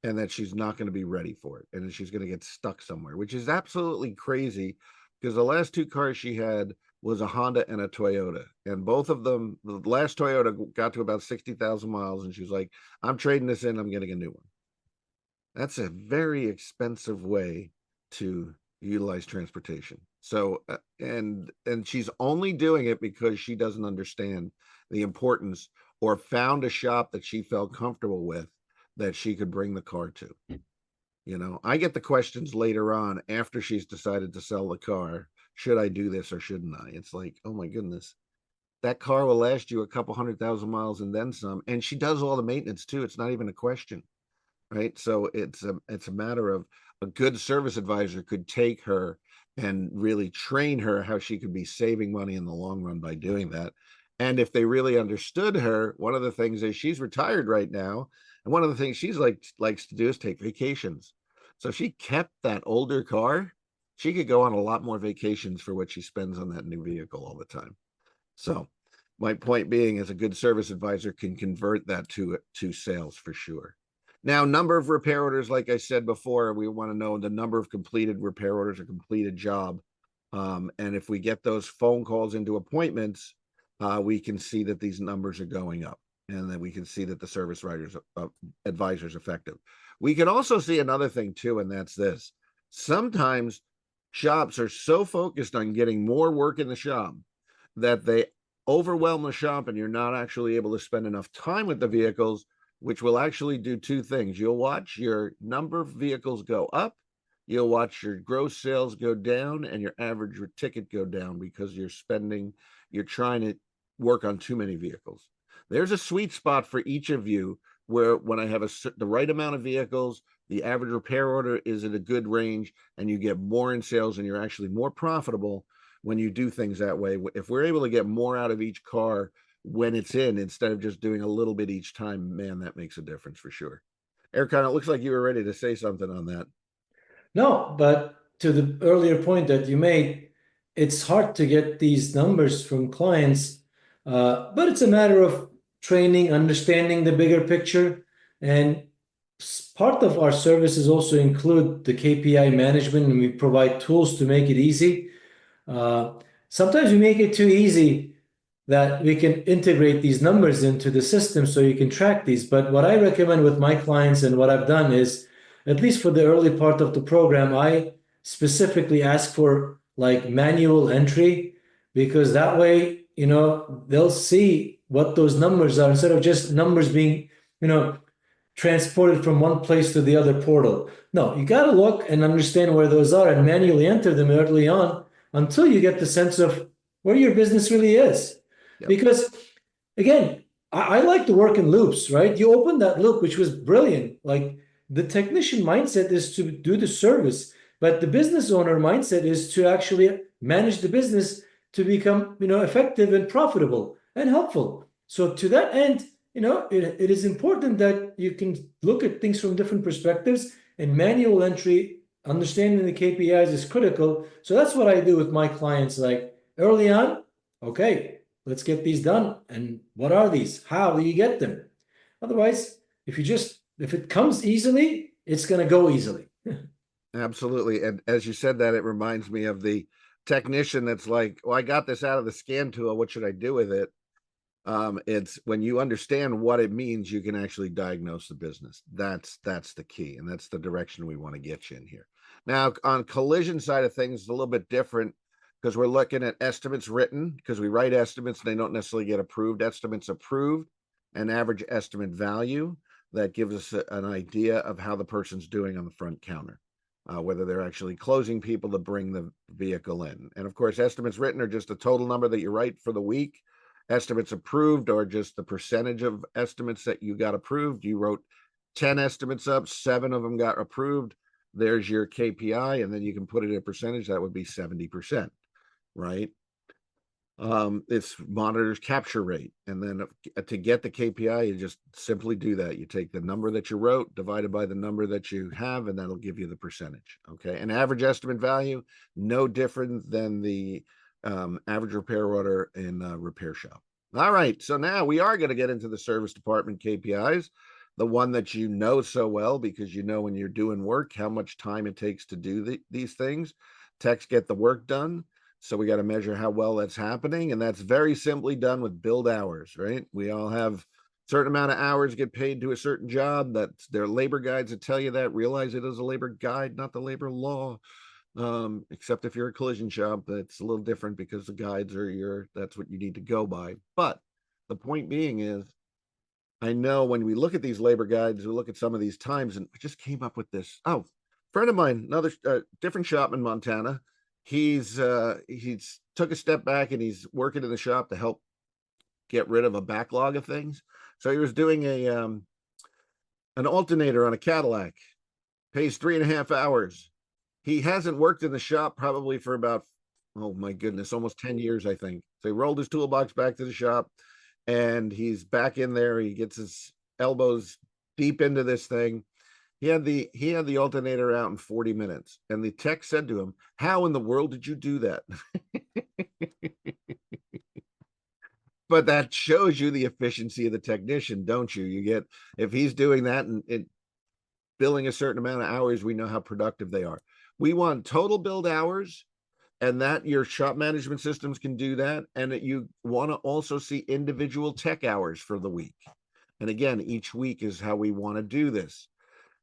[SPEAKER 1] and that she's not going to be ready for it, and that she's going to get stuck somewhere, which is absolutely crazy because the last two cars she had was a Honda and a Toyota, and both of them, the last Toyota got to about 60,000 miles, and she was like, I'm trading this in, I'm getting a new one. That's a very expensive way to utilize transportation. So, and she's only doing it because she doesn't understand the importance, or found a shop that she felt comfortable with that she could bring the car to. You know, I get the questions later on after she's decided to sell the car. Should I do this or shouldn't I? It's like, oh my goodness, that car will last you a couple 100,000 miles and then some. And she does all the maintenance too. It's not even a question, right? So it's a matter of, a good service advisor could take her and really train her how she could be saving money in the long run by doing that. And if they really understood her, one of the things is, she's retired right now, and one of the things she's likes to do is take vacations. So if she kept that older car, she could go on a lot more vacations for what she spends on that new vehicle all the time. So my point being is, a good service advisor can convert that to sales for sure. Now, number of repair orders, like I said before, we want to know the number of completed repair orders or completed job. And if we get those phone calls into appointments, we can see that these numbers are going up, and then we can see that the service writers advisors effective. We can also see another thing too, and that's this. Sometimes shops are so focused on getting more work in the shop that they overwhelm the shop, and you're not actually able to spend enough time with the vehicles, which will actually do two things. You'll watch your number of vehicles go up, you'll watch your gross sales go down, and your average ticket go down, because you're trying to work on too many vehicles. There's a sweet spot for each of you, where when I have the right amount of vehicles, the average repair order is at a good range, and you get more in sales, and you're actually more profitable when you do things that way. If we're able to get more out of each car when it's in, instead of just doing a little bit each time, man, that makes a difference for sure. Erkan, it looks like you were ready to say something on that.
[SPEAKER 2] No, but to the earlier point that you made, it's hard to get these numbers from clients, but it's a matter of training, understanding the bigger picture. And part of our services also include the KPI management, and we provide tools to make it easy. Uh, Sometimes we make it too easy that we can integrate these numbers into the system so you can track these. But what I recommend with my clients, and what I've done is, at least for the early part of the program, I specifically ask for like manual entry, because that way, they'll see what those numbers are instead of just numbers being, transported from one place to the other portal. No, you got to look and understand where those are and manually enter them early on until you get the sense of where your business really is.
[SPEAKER 1] Yep.
[SPEAKER 2] Because again, I like to work in loops, right? You open that loop, which was brilliant. Like, the technician mindset is to do the service, but the business owner mindset is to actually manage the business to become, effective and profitable and helpful. So to that end, it is important that you can look at things from different perspectives, and manual entry, understanding the KPIs is critical. So that's what I do with my clients. Like, early on, okay, let's get these done. And what are these? How do you get them? Otherwise, if it comes easily, it's going to go easily.
[SPEAKER 1] Absolutely. And as you said that, it reminds me of the technician that's like, well, I got this out of the scan tool, what should I do with it? It's when you understand what it means, you can actually diagnose the business. That's the key, and that's the direction we want to get you in here. Now, on collision side of things, it's a little bit different, because we're looking at estimates written, because we write estimates, they don't necessarily get approved. Estimates approved, and average estimate value, that gives us an idea of how the person's doing on the front counter, whether they're actually closing people to bring the vehicle in. And of course, estimates written are just a total number that you write for the week. Estimates approved are just the percentage of estimates that you got approved. You wrote 10 estimates up, 7 of them got approved. There's your KPI, and then you can put it in a percentage. That would be 70%, right? It's monitors capture rate. And then to get the KPI, you just simply do that. You take the number that you wrote divided by the number that you have, and that'll give you the percentage. Okay. And average estimate value, no different than the average repair order in a repair shop. All right. So now we are going to get into the service department KPIs. the one that you know so well, because you know when you're doing work how much time it takes to do these things. Techs get the work done, so we got to measure how well that's happening, and that's very simply done with build hours, right? We all have certain amount of hours get paid to a certain job. That's their labor guides that tell you that. Realize it is a labor guide, not the labor law. Except if you're a collision shop, that's a little different because the guides are that's what you need to go by. But the point being is, I know when we look at these labor guides, we look at some of these times, and I just came up with this. Oh, friend of mine, another different shop in Montana. He's took a step back and he's working in the shop to help get rid of a backlog of things. So he was doing an alternator on a Cadillac, pays 3.5 hours. He hasn't worked in the shop probably for about, oh my goodness, almost 10 years, I think. So he rolled his toolbox back to the shop and he's back in there. He gets his elbows deep into this thing. He had the alternator out in 40 minutes. And the tech said to him, "How in the world did you do that?" But that shows you the efficiency of the technician, don't you? You get, if he's doing that and billing a certain amount of hours, we know how productive they are. We want total build hours, and that your shop management systems can do that. And that you want to also see individual tech hours for the week. And again, each week is how we want to do this.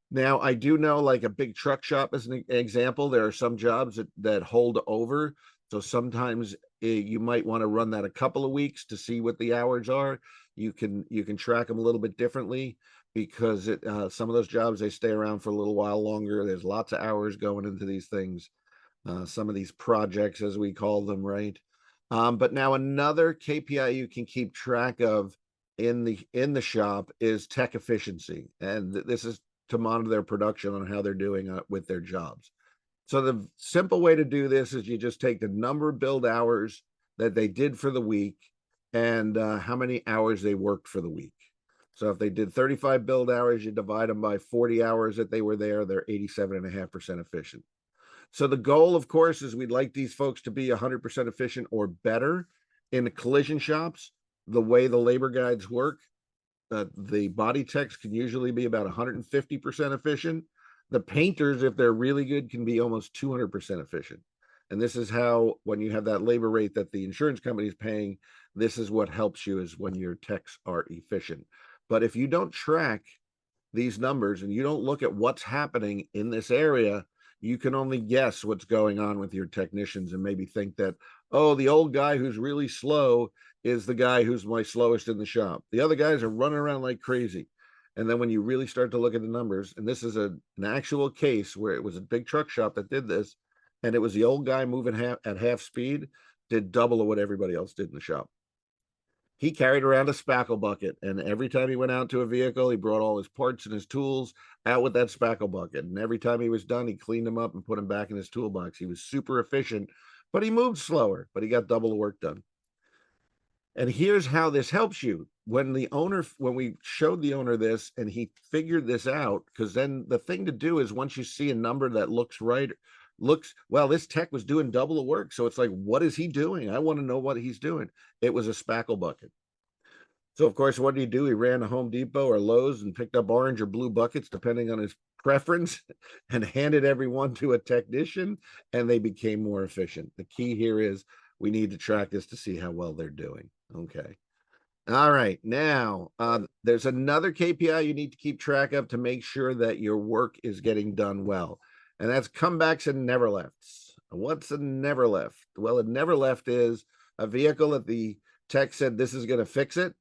[SPEAKER 1] Now, I do know, like a big truck shop as an example, there are some jobs that hold over. So sometimes you might want to run that a couple of weeks to see what the hours are. You can track them a little bit differently, because some of those jobs, they stay around for a little while longer. There's lots of hours going into these things, some of these projects, as we call them, right? But now another KPI you can keep track of in the shop is tech efficiency, and this is to monitor their production on how they're doing with their jobs. So the simple way to do this is you just take the number of build hours that they did for the week and how many hours they worked for the week. So if they did 35 build hours, you divide them by 40 hours that they were there, they're 87.5% efficient. So the goal, of course, is we'd like these folks to be 100% efficient or better. In the collision shops, the way the labor guides work, the body techs can usually be about 150% efficient. The painters, if they're really good, can be almost 200% efficient. And this is how, when you have that labor rate that the insurance company is paying, this is what helps you, is when your techs are efficient. But if you don't track these numbers and you don't look at what's happening in this area, you can only guess what's going on with your technicians and maybe think that, oh, the old guy who's really slow is the guy who's my slowest in the shop. The other guys are running around like crazy. And then when you really start to look at the numbers, and this is an actual case where it was a big truck shop that did this, and it was the old guy moving at half speed, did double of what everybody else did in the shop. He carried around a spackle bucket, and every time he went out to a vehicle, he brought all his parts and his tools out with that spackle bucket. And every time he was done, he cleaned them up and put them back in his toolbox. He was super efficient, but he moved slower, but he got double the work done. And here's how this helps you. When we showed the owner this and he figured this out, because then the thing to do is, once you see a number that looks right, well, this tech was doing double the work. So it's like, what is he doing? I want to know what he's doing. It was a spackle bucket. So of course, what did he do? He ran to Home Depot or Lowe's and picked up orange or blue buckets, depending on his preference, and handed everyone to a technician, and they became more efficient. The key here is we need to track this to see how well they're doing. Okay. All right. Now, there's another KPI you need to keep track of to make sure that your work is getting done well. And that's comebacks and never lefts. What's a never left? Well, a never left is a vehicle that the tech said this is going to fix it,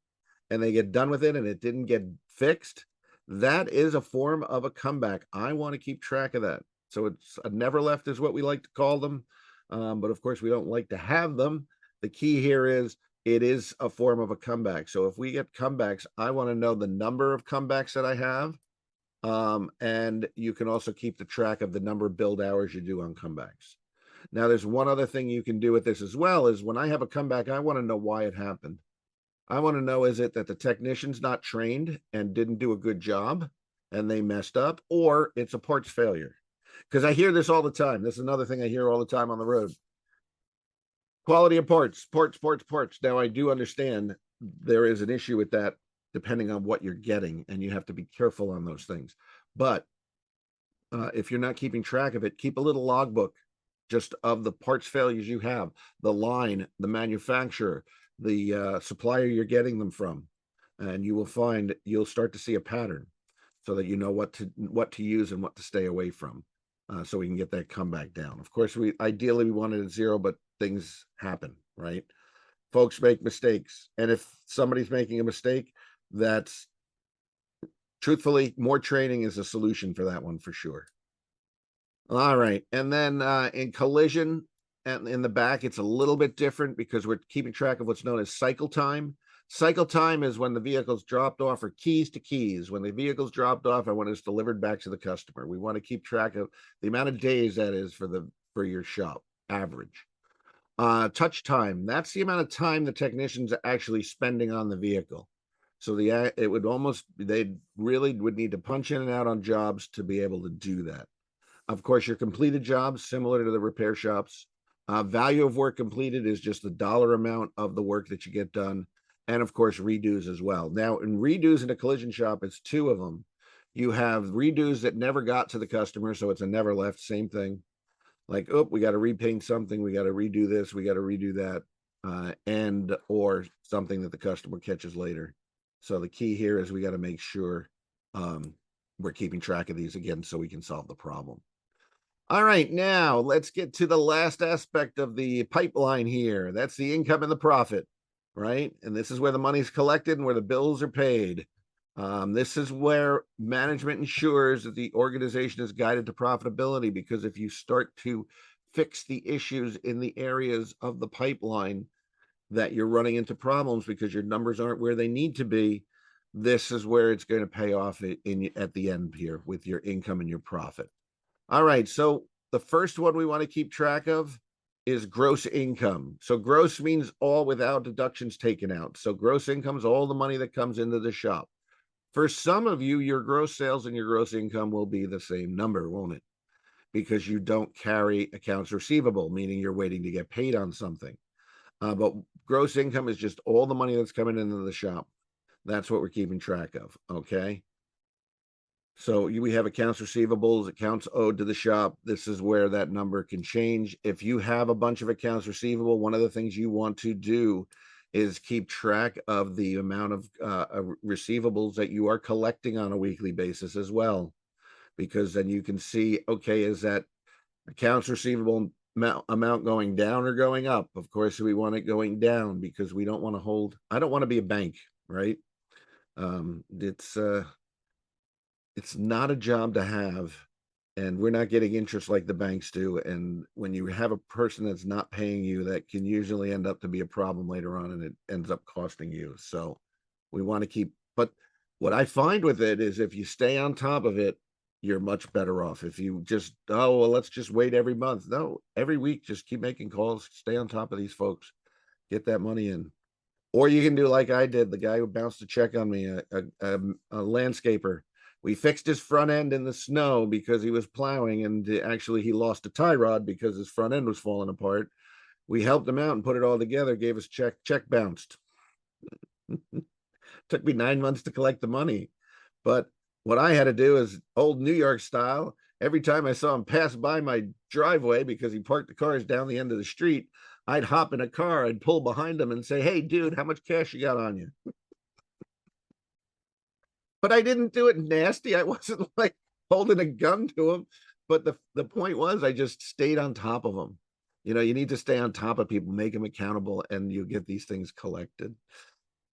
[SPEAKER 1] and they get done with it and it didn't get fixed. That is a form of a comeback. I want to keep track of that. So it's a never left is what we like to call them. But of course, we don't like to have them. The key here is it is a form of a comeback. So if we get comebacks, I want to know the number of comebacks that I have. And you can also keep the track of the number of build hours you do on comebacks. Now, there's one other thing you can do with this as well, is when I have a comeback, I want to know why it happened. I want to know, is it that the technician's not trained and didn't do a good job and they messed up, or it's a parts failure? Because I hear this all the time. This is another thing I hear all the time on the road. Quality of parts. Now, I do understand there is an issue with that depending on what you're getting, and you have to be careful on those things. But if you're not keeping track of it, keep a little logbook just of the parts failures you have, the line, the manufacturer, the supplier you're getting them from, and you will find you'll start to see a pattern, so that you know what to use and what to stay away from, so we can get that comeback down. Of course, we ideally want it at zero, but things happen, right? Folks make mistakes, and if somebody's making a mistake, that's truthfully more training is a solution for that one for sure. All right, and then in collision and in the back, it's a little bit different because we're keeping track of what's known as cycle time. Cycle time is when the vehicle's dropped off, or keys to keys. When the vehicle's dropped off and when it's delivered back to the customer. We want to keep track of the amount of days that is for your shop average. Touch time, that's the amount of time the technician's actually spending on the vehicle. So it would almost, they really would need to punch in and out on jobs to be able to do that. Of course, your completed jobs, similar to the repair shops. Value of work completed is just the dollar amount of the work that you get done. And of course, redos as well. Now, in redos in a collision shop, it's two of them. You have redos that never got to the customer, so it's a never left, same thing. Like, oh, we got to repaint something, we got to redo this, we got to redo that, and or something that the customer catches later. So the key here is we got to make sure we're keeping track of these again so we can solve the problem. All right, now let's get to the last aspect of the pipeline here. That's the income and the profit, right? And this is where the money's collected and where the bills are paid. This is where management ensures that the organization is guided to profitability, because if you start to fix the issues in the areas of the pipeline that you're running into problems because your numbers aren't where they need to be, this is where it's going to pay off at the end here with your income and your profit. All right, so the first one we want to keep track of is gross income. So gross means all without deductions taken out. So gross income is all the money that comes into the shop. For some of you, your gross sales and your gross income will be the same number, won't it? Because you don't carry accounts receivable, meaning you're waiting to get paid on something. But gross income is just all the money that's coming into the shop. That's what we're keeping track of, okay? So we have accounts receivables, accounts owed to the shop. This is where that number can change. If you have a bunch of accounts receivable, one of the things you want to do is keep track of the amount of receivables that you are collecting on a weekly basis as well, because then you can see, okay, is that accounts receivable amount going down or going up? Of course, we want it going down because we don't want to hold, I don't want to be a bank, right? It's not a job to have, and we're not getting interest like the banks do. And when you have a person that's not paying you, that can usually end up to be a problem later on, and it ends up costing you. So we want to keep, but what I find with it is if you stay on top of it, you're much better off. If you just, oh, well, let's just wait every month. No, every week, just keep making calls, stay on top of these folks, get that money in. Or you can do like I did, the guy who bounced a check on me, a landscaper. We fixed his front end in the snow because he was plowing, and actually he lost a tie rod because his front end was falling apart. We helped him out and put it all together, gave us check bounced. Took me 9 months to collect the money. But what I had to do is old New York style. Every time I saw him pass by my driveway because he parked the cars down the end of the street, I'd hop in a car, I'd pull behind him and say, hey, dude, how much cash you got on you? But I didn't do it nasty. I wasn't like holding a gun to him. But the point was, I just stayed on top of them. You know, you need to stay on top of people, make them accountable, and you get these things collected.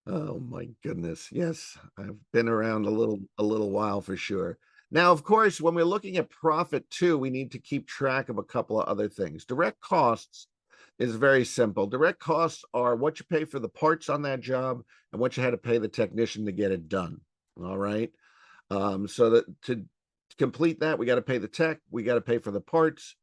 [SPEAKER 1] Oh my goodness. Yes, I've been around a little while for sure. Now, of course, when we're looking at profit too, we need to keep track of a couple of other things. Direct costs is very simple. Direct costs are what you pay for the parts on that job and what you had to pay the technician to get it done. All right. So that to complete that, we got to pay the tech, we got to pay for the parts.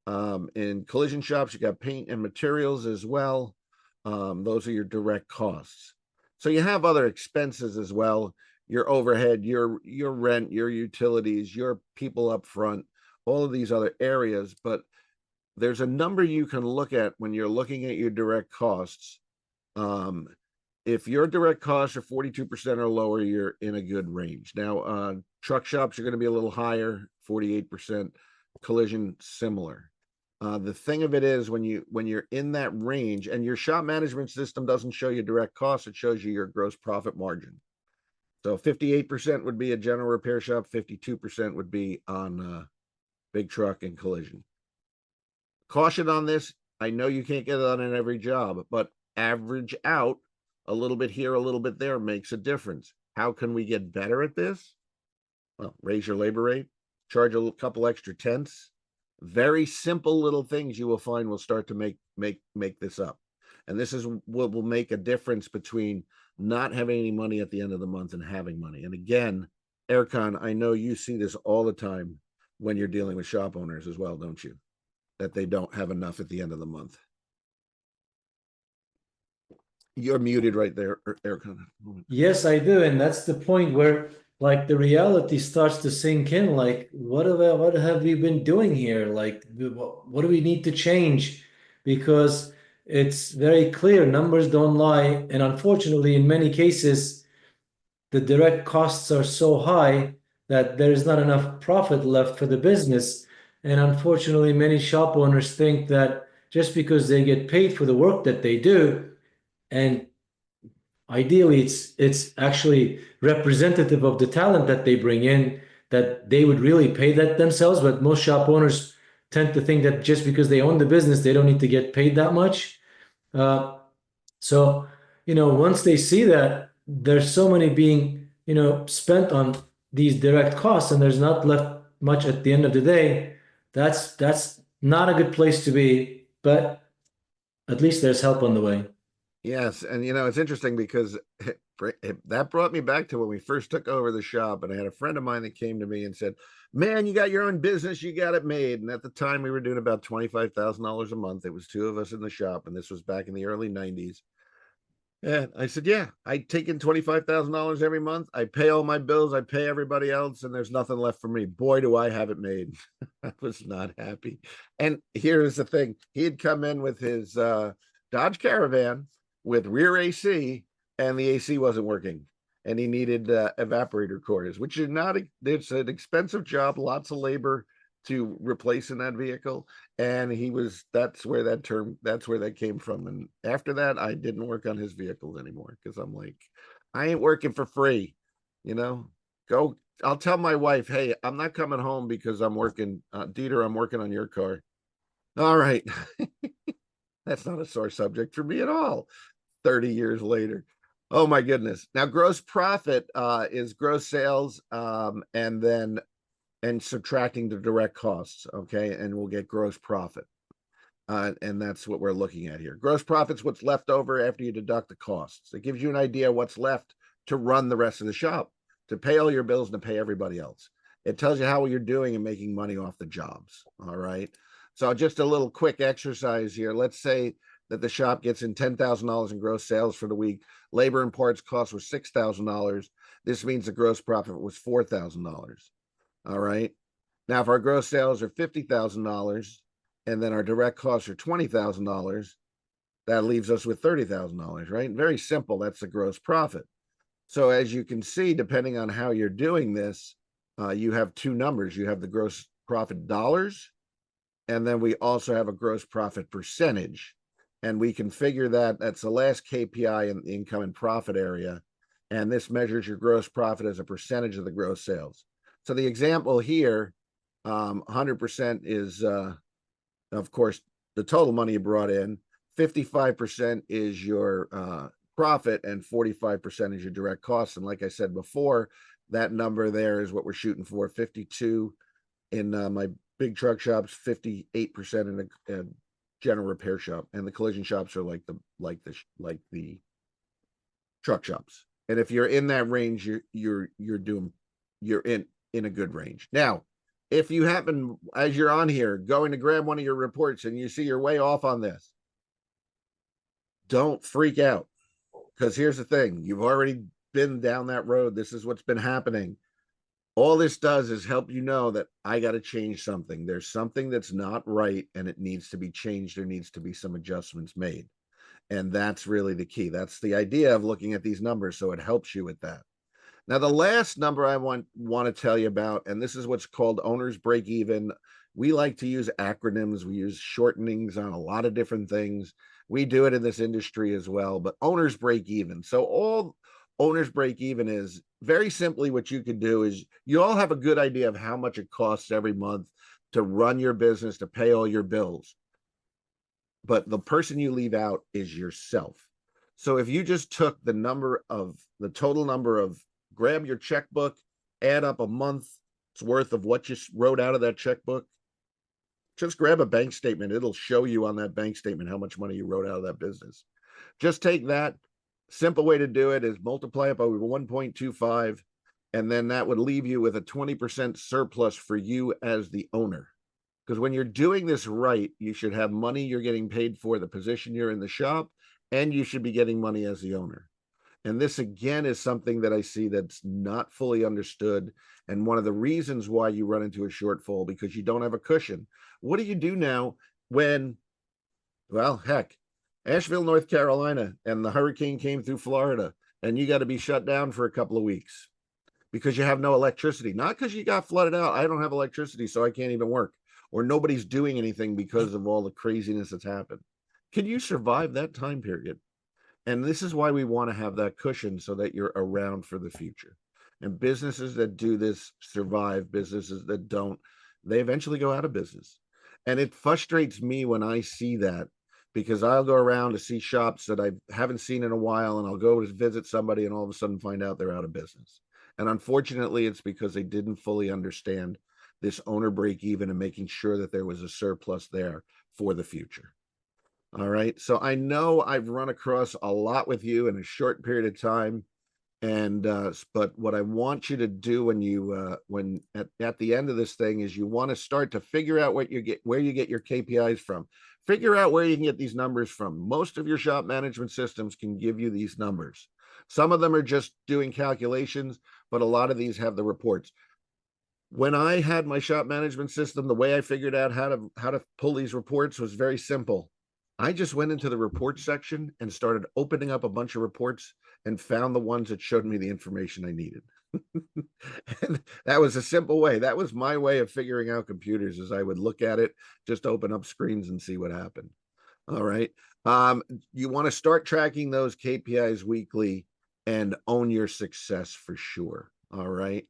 [SPEAKER 1] In collision shops, you got paint and materials as well. Those are your direct costs. So you have other expenses as well, your overhead, your rent, your utilities, your people up front, all of these other areas. But there's a number you can look at when you're looking at your direct costs. if your direct costs are 42% or lower, you're in a good range. Now, truck shops are going to be a little higher, 48%. Collision, similar. The thing of it is, when you're in that range, and your shop management system doesn't show you direct costs, it shows you your gross profit margin. So 58% would be a general repair shop, 52% would be on big truck and collision. Caution on this, I know you can't get it on in every job, but average out a little bit here, a little bit there makes a difference. How can we get better at this? Well, raise your labor rate, charge a couple extra tenths. Very simple little things you will find will start to make this up. And this is what will make a difference between not having any money at the end of the month and having money. And again, Erkan, I know you see this all the time when you're dealing with shop owners as well, don't you? That they don't have enough at the end of the month. You're muted right there, Erkan.
[SPEAKER 2] Yes, I do, and that's the point where like the reality starts to sink in. Like, what have we been doing here? Like, what do we need to change? Because it's very clear numbers don't lie, and unfortunately, in many cases, the direct costs are so high that there is not enough profit left for the business. And unfortunately, many shop owners think that just because they get paid for the work that they do, and ideally it's actually representative of the talent that they bring in, that they would really pay that themselves. But most shop owners tend to think that just because they own the business, they don't need to get paid that much. So, once they see that there's so many being, spent on these direct costs and there's not left much at the end of the day, that's not a good place to be, but at least there's help on the way.
[SPEAKER 1] Yes, and it's interesting because that brought me back to when we first took over the shop, and I had a friend of mine that came to me and said, "Man, you got your own business, you got it made." And at the time, we were doing about $25,000 a month. It was two of us in the shop, and this was back in the early '90s. And I said, "Yeah, I take in $25,000 every month. I pay all my bills, I pay everybody else, and there's nothing left for me. Boy, do I have it made." I was not happy. And here's the thing: he had come in with his Dodge Caravan with rear AC, and the AC wasn't working, and he needed evaporator cores, which are not. It's an expensive job, lots of labor to replace in that vehicle. And that's where that came from. And after that, I didn't work on his vehicles anymore because I'm like, I ain't working for free, you know. Go. I'll tell my wife, hey, I'm not coming home because I'm working, Dieter, I'm working on your car. All right. That's not a sore subject for me at all. 30 years later. Oh my goodness. Now, gross profit is gross sales, and subtracting the direct costs. Okay. And we'll get gross profit. And that's what we're looking at here. Gross profit's what's left over after you deduct the costs. It gives you an idea what's left to run the rest of the shop, to pay all your bills and to pay everybody else. It tells you how you're doing and making money off the jobs. All right. So just a little quick exercise here. Let's say that the shop gets in $10,000 in gross sales for the week. Labor and parts costs were $6,000. This means the gross profit was $4,000. All right. Now, if our gross sales are $50,000 and then our direct costs are $20,000, that leaves us with $30,000, right? Very simple. That's the gross profit. So as you can see, depending on how you're doing this, you have two numbers. You have the gross profit dollars, and then we also have a gross profit percentage. And we can figure that's the last KPI in the income and profit area. And this measures your gross profit as a percentage of the gross sales. So the example here, 100% is, of course, the total money you brought in. 55% is your profit, and 45% is your direct costs. And like I said before, that number there is what we're shooting for. 52 in my big truck shops, 58% in a general repair shop, and the collision shops are like the truck shops. And if you're in that range, you're in a good range. Now, if you happen, as you're on here, going to grab one of your reports and you see you're way off on this, don't freak out, because here's the thing: you've already been down that road. This is what's been happening. All this does is help you know that I got to change something. There's something that's not right and it needs to be changed. There needs to be some adjustments made. And that's really the key. That's the idea of looking at these numbers. So it helps you with that. Now, the last number I want to tell you about, and this is what's called owner's break even. We like to use acronyms. We use shortenings on a lot of different things. We do it in this industry as well, but owner's break even. So all owner's break even is very simply what you could do is you all have a good idea of how much it costs every month to run your business, to pay all your bills. But the person you leave out is yourself. So if you just took the total number of, grab your checkbook, add up a month's worth of what you wrote out of that checkbook, just grab a bank statement. It'll show you on that bank statement how much money you wrote out of that business. Just take that. Simple way to do it is multiply it by 1.25, and then that would leave you with a 20% surplus for you as the owner. Because when you're doing this right, you should have money you're getting paid for the position you're in the shop, and you should be getting money as the owner. And this, again, is something that I see that's not fully understood. And one of the reasons why you run into a shortfall, because you don't have a cushion. What do you do now when, well, heck, Asheville, North Carolina, and the hurricane came through Florida, and you got to be shut down for a couple of weeks because you have no electricity? Not because you got flooded out. I don't have electricity, so I can't even work. Or nobody's doing anything because of all the craziness that's happened. Can you survive that time period? And this is why we want to have that cushion so that you're around for the future. And businesses that do this survive. Businesses that don't, they eventually go out of business. And it frustrates me when I see that, because I'll go around to see shops that I haven't seen in a while, and I'll go to visit somebody and all of a sudden find out they're out of business. And unfortunately, it's because they didn't fully understand this owner break even and making sure that there was a surplus there for the future. All right. So I know I've run across a lot with you in a short period of time. And but what I want you to do when at the end of this thing is you want to start to figure out where you get your KPIs from. Figure out where you can get these numbers from. Most of your shop management systems can give you these numbers. Some of them are just doing calculations, but a lot of these have the reports. When I had my shop management system, the way I figured out how to pull these reports was very simple. I just went into the report section and started opening up a bunch of reports and found the ones that showed me the information I needed. And that was a simple way. That was my way of figuring out computers, is I would look at it, just open up screens and see what happened. All right. You want to start tracking those KPIs weekly and own your success for sure. All right.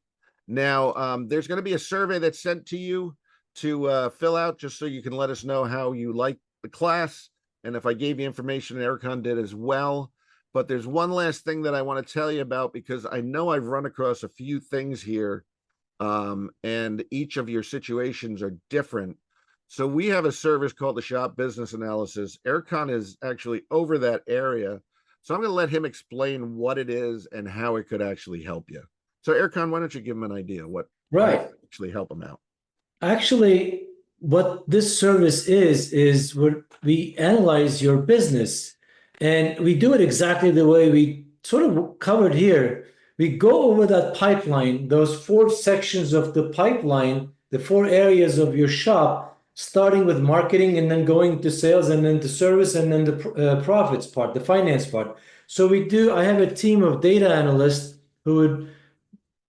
[SPEAKER 1] Now, there's going to be a survey that's sent to you to fill out, just so you can let us know how you like the class. And if I gave you information, Erkan did as well. But there's one last thing that I want to tell you about, because I know I've run across a few things here, and each of your situations are different. So we have a service called the Shop Business Analysis. Erkan is actually over that area. So I'm going to let him explain what it is and how it could actually help you. So Erkan, why don't you give him an idea what
[SPEAKER 2] Right.
[SPEAKER 1] actually help him out?
[SPEAKER 2] Actually, what this service is where we analyze your business, and we do it exactly the way we sort of covered here. We go over that pipeline, those four sections of the pipeline, the four areas of your shop, starting with marketing and then going to sales and then to service and then the profits part, the finance part. So I have a team of data analysts who would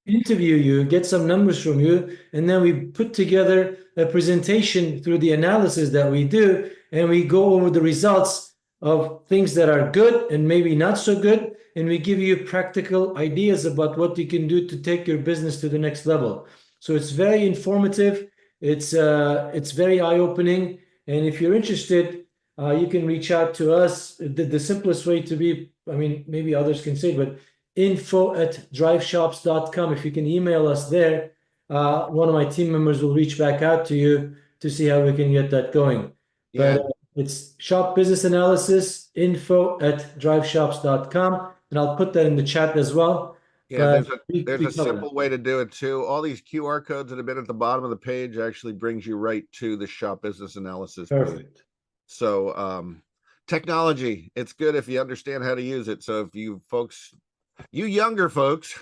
[SPEAKER 2] interview you, get some numbers from you, and then we put together a presentation through the analysis that we do, and we go over the results of things that are good and maybe not so good, and we give you practical ideas about what you can do to take your business to the next level. So it's very informative, it's very eye-opening, and if you're interested, you can reach out to us. The simplest way to be, I mean, maybe others can say, but info@driveshops.com. If you can email us there, one of my team members will reach back out to you to see how we can get that going.
[SPEAKER 1] Yeah.
[SPEAKER 2] But it's shop business analysis, info@driveshops.com. And I'll put that in the chat as well.
[SPEAKER 1] Yeah,
[SPEAKER 2] But
[SPEAKER 1] there's
[SPEAKER 2] we
[SPEAKER 1] a
[SPEAKER 2] cover
[SPEAKER 1] simple way to do it too. All these QR codes that have been at the bottom of the page actually brings you right to the shop business analysis
[SPEAKER 2] that.
[SPEAKER 1] page.
[SPEAKER 2] Perfect.
[SPEAKER 1] So technology, it's good if you understand how to use it. So if you folks, you younger folks,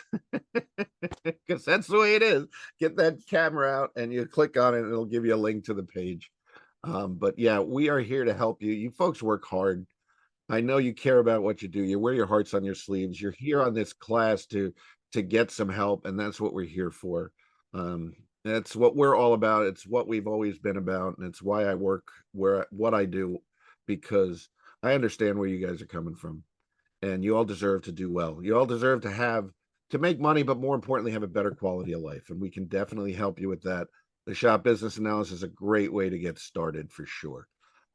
[SPEAKER 1] because that's the way it is, get that camera out and you click on it and it'll give you a link to the page. But yeah, we are here to help you. You folks work hard. I know you care about what you do. You wear your hearts on your sleeves. You're here on this class to get some help, and that's what we're here for. Um, that's what we're all about. It's what we've always been about, and it's why I work where what I do, because I understand where you guys are coming from, and you all deserve to do well. You all deserve to make money, but more importantly, have a better quality of life, and we can definitely help you with that. The shop business analysis is a great way to get started for sure.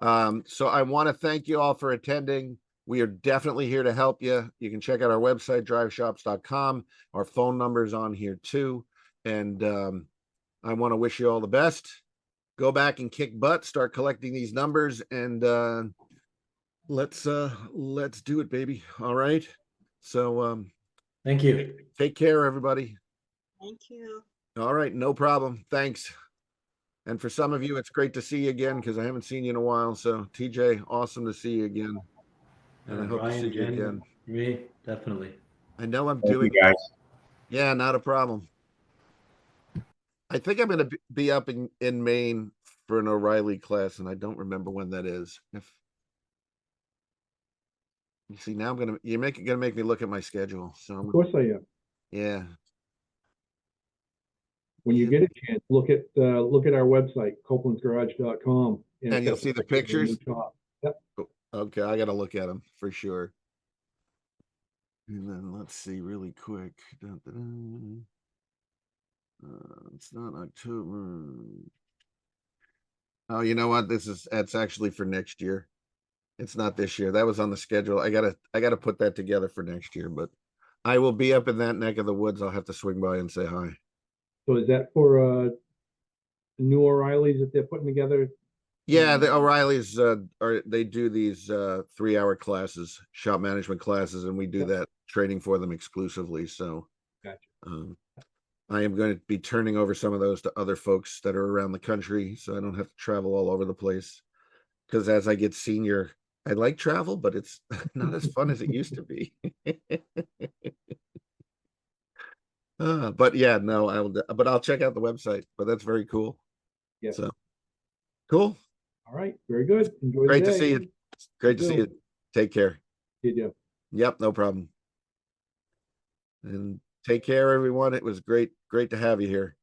[SPEAKER 1] So I want to thank you all for attending. We are definitely here to help you. You can check out our website, driveshops.com. Our phone number is on here too. And I want to wish you all the best. Go back and kick butt, start collecting these numbers, and let's do it, baby. All right. So
[SPEAKER 2] Thank you.
[SPEAKER 1] take care, everybody.
[SPEAKER 3] Thank you.
[SPEAKER 1] All right, no problem. Thanks. And for some of you, it's great to see you again because I haven't seen you in a while. So, TJ, awesome to see you again. And I hope to see
[SPEAKER 2] Brian,
[SPEAKER 1] you
[SPEAKER 2] Jen,
[SPEAKER 1] again.
[SPEAKER 2] me, definitely.
[SPEAKER 1] I know I'm
[SPEAKER 4] Thank
[SPEAKER 1] doing,
[SPEAKER 4] you, guys.
[SPEAKER 1] yeah, not a problem. I think I'm going to be up in Maine for an O'Reilly class, and I don't remember when that is. If you see, now you're gonna make me look at my schedule. So
[SPEAKER 5] Of course I am.
[SPEAKER 1] yeah.
[SPEAKER 5] When you get a chance, look at our website, copelandsgarage.com.
[SPEAKER 1] And you'll see the pictures?
[SPEAKER 5] Yep.
[SPEAKER 1] Okay, I got to look at them for sure. And then let's see really quick. Dun, dun, dun. It's not October. Oh, you know what? That's actually for next year. It's not this year. That was on the schedule. I gotta put that together for next year, but I will be up in that neck of the woods. I'll have to swing by and say hi.
[SPEAKER 5] So is that for new O'Reillys that they're putting together?
[SPEAKER 1] Yeah, the O'Reillys they do these 3-hour classes, shop management classes, and we do that training for them exclusively. So
[SPEAKER 5] Gotcha.
[SPEAKER 1] I am going to be turning over some of those to other folks that are around the country, so I don't have to travel all over the place. Because as I get senior, I like travel, but it's not as fun as it used to be. But yeah, no, but I'll check out the website. But that's very cool.
[SPEAKER 5] Yeah.
[SPEAKER 1] So cool.
[SPEAKER 5] All right. Very good. Enjoy
[SPEAKER 1] Great
[SPEAKER 5] the
[SPEAKER 1] to
[SPEAKER 5] day.
[SPEAKER 1] see you. Great to see you. Take care.
[SPEAKER 5] Did you?
[SPEAKER 1] Yep, no problem. And take care, everyone. It was great to have you here.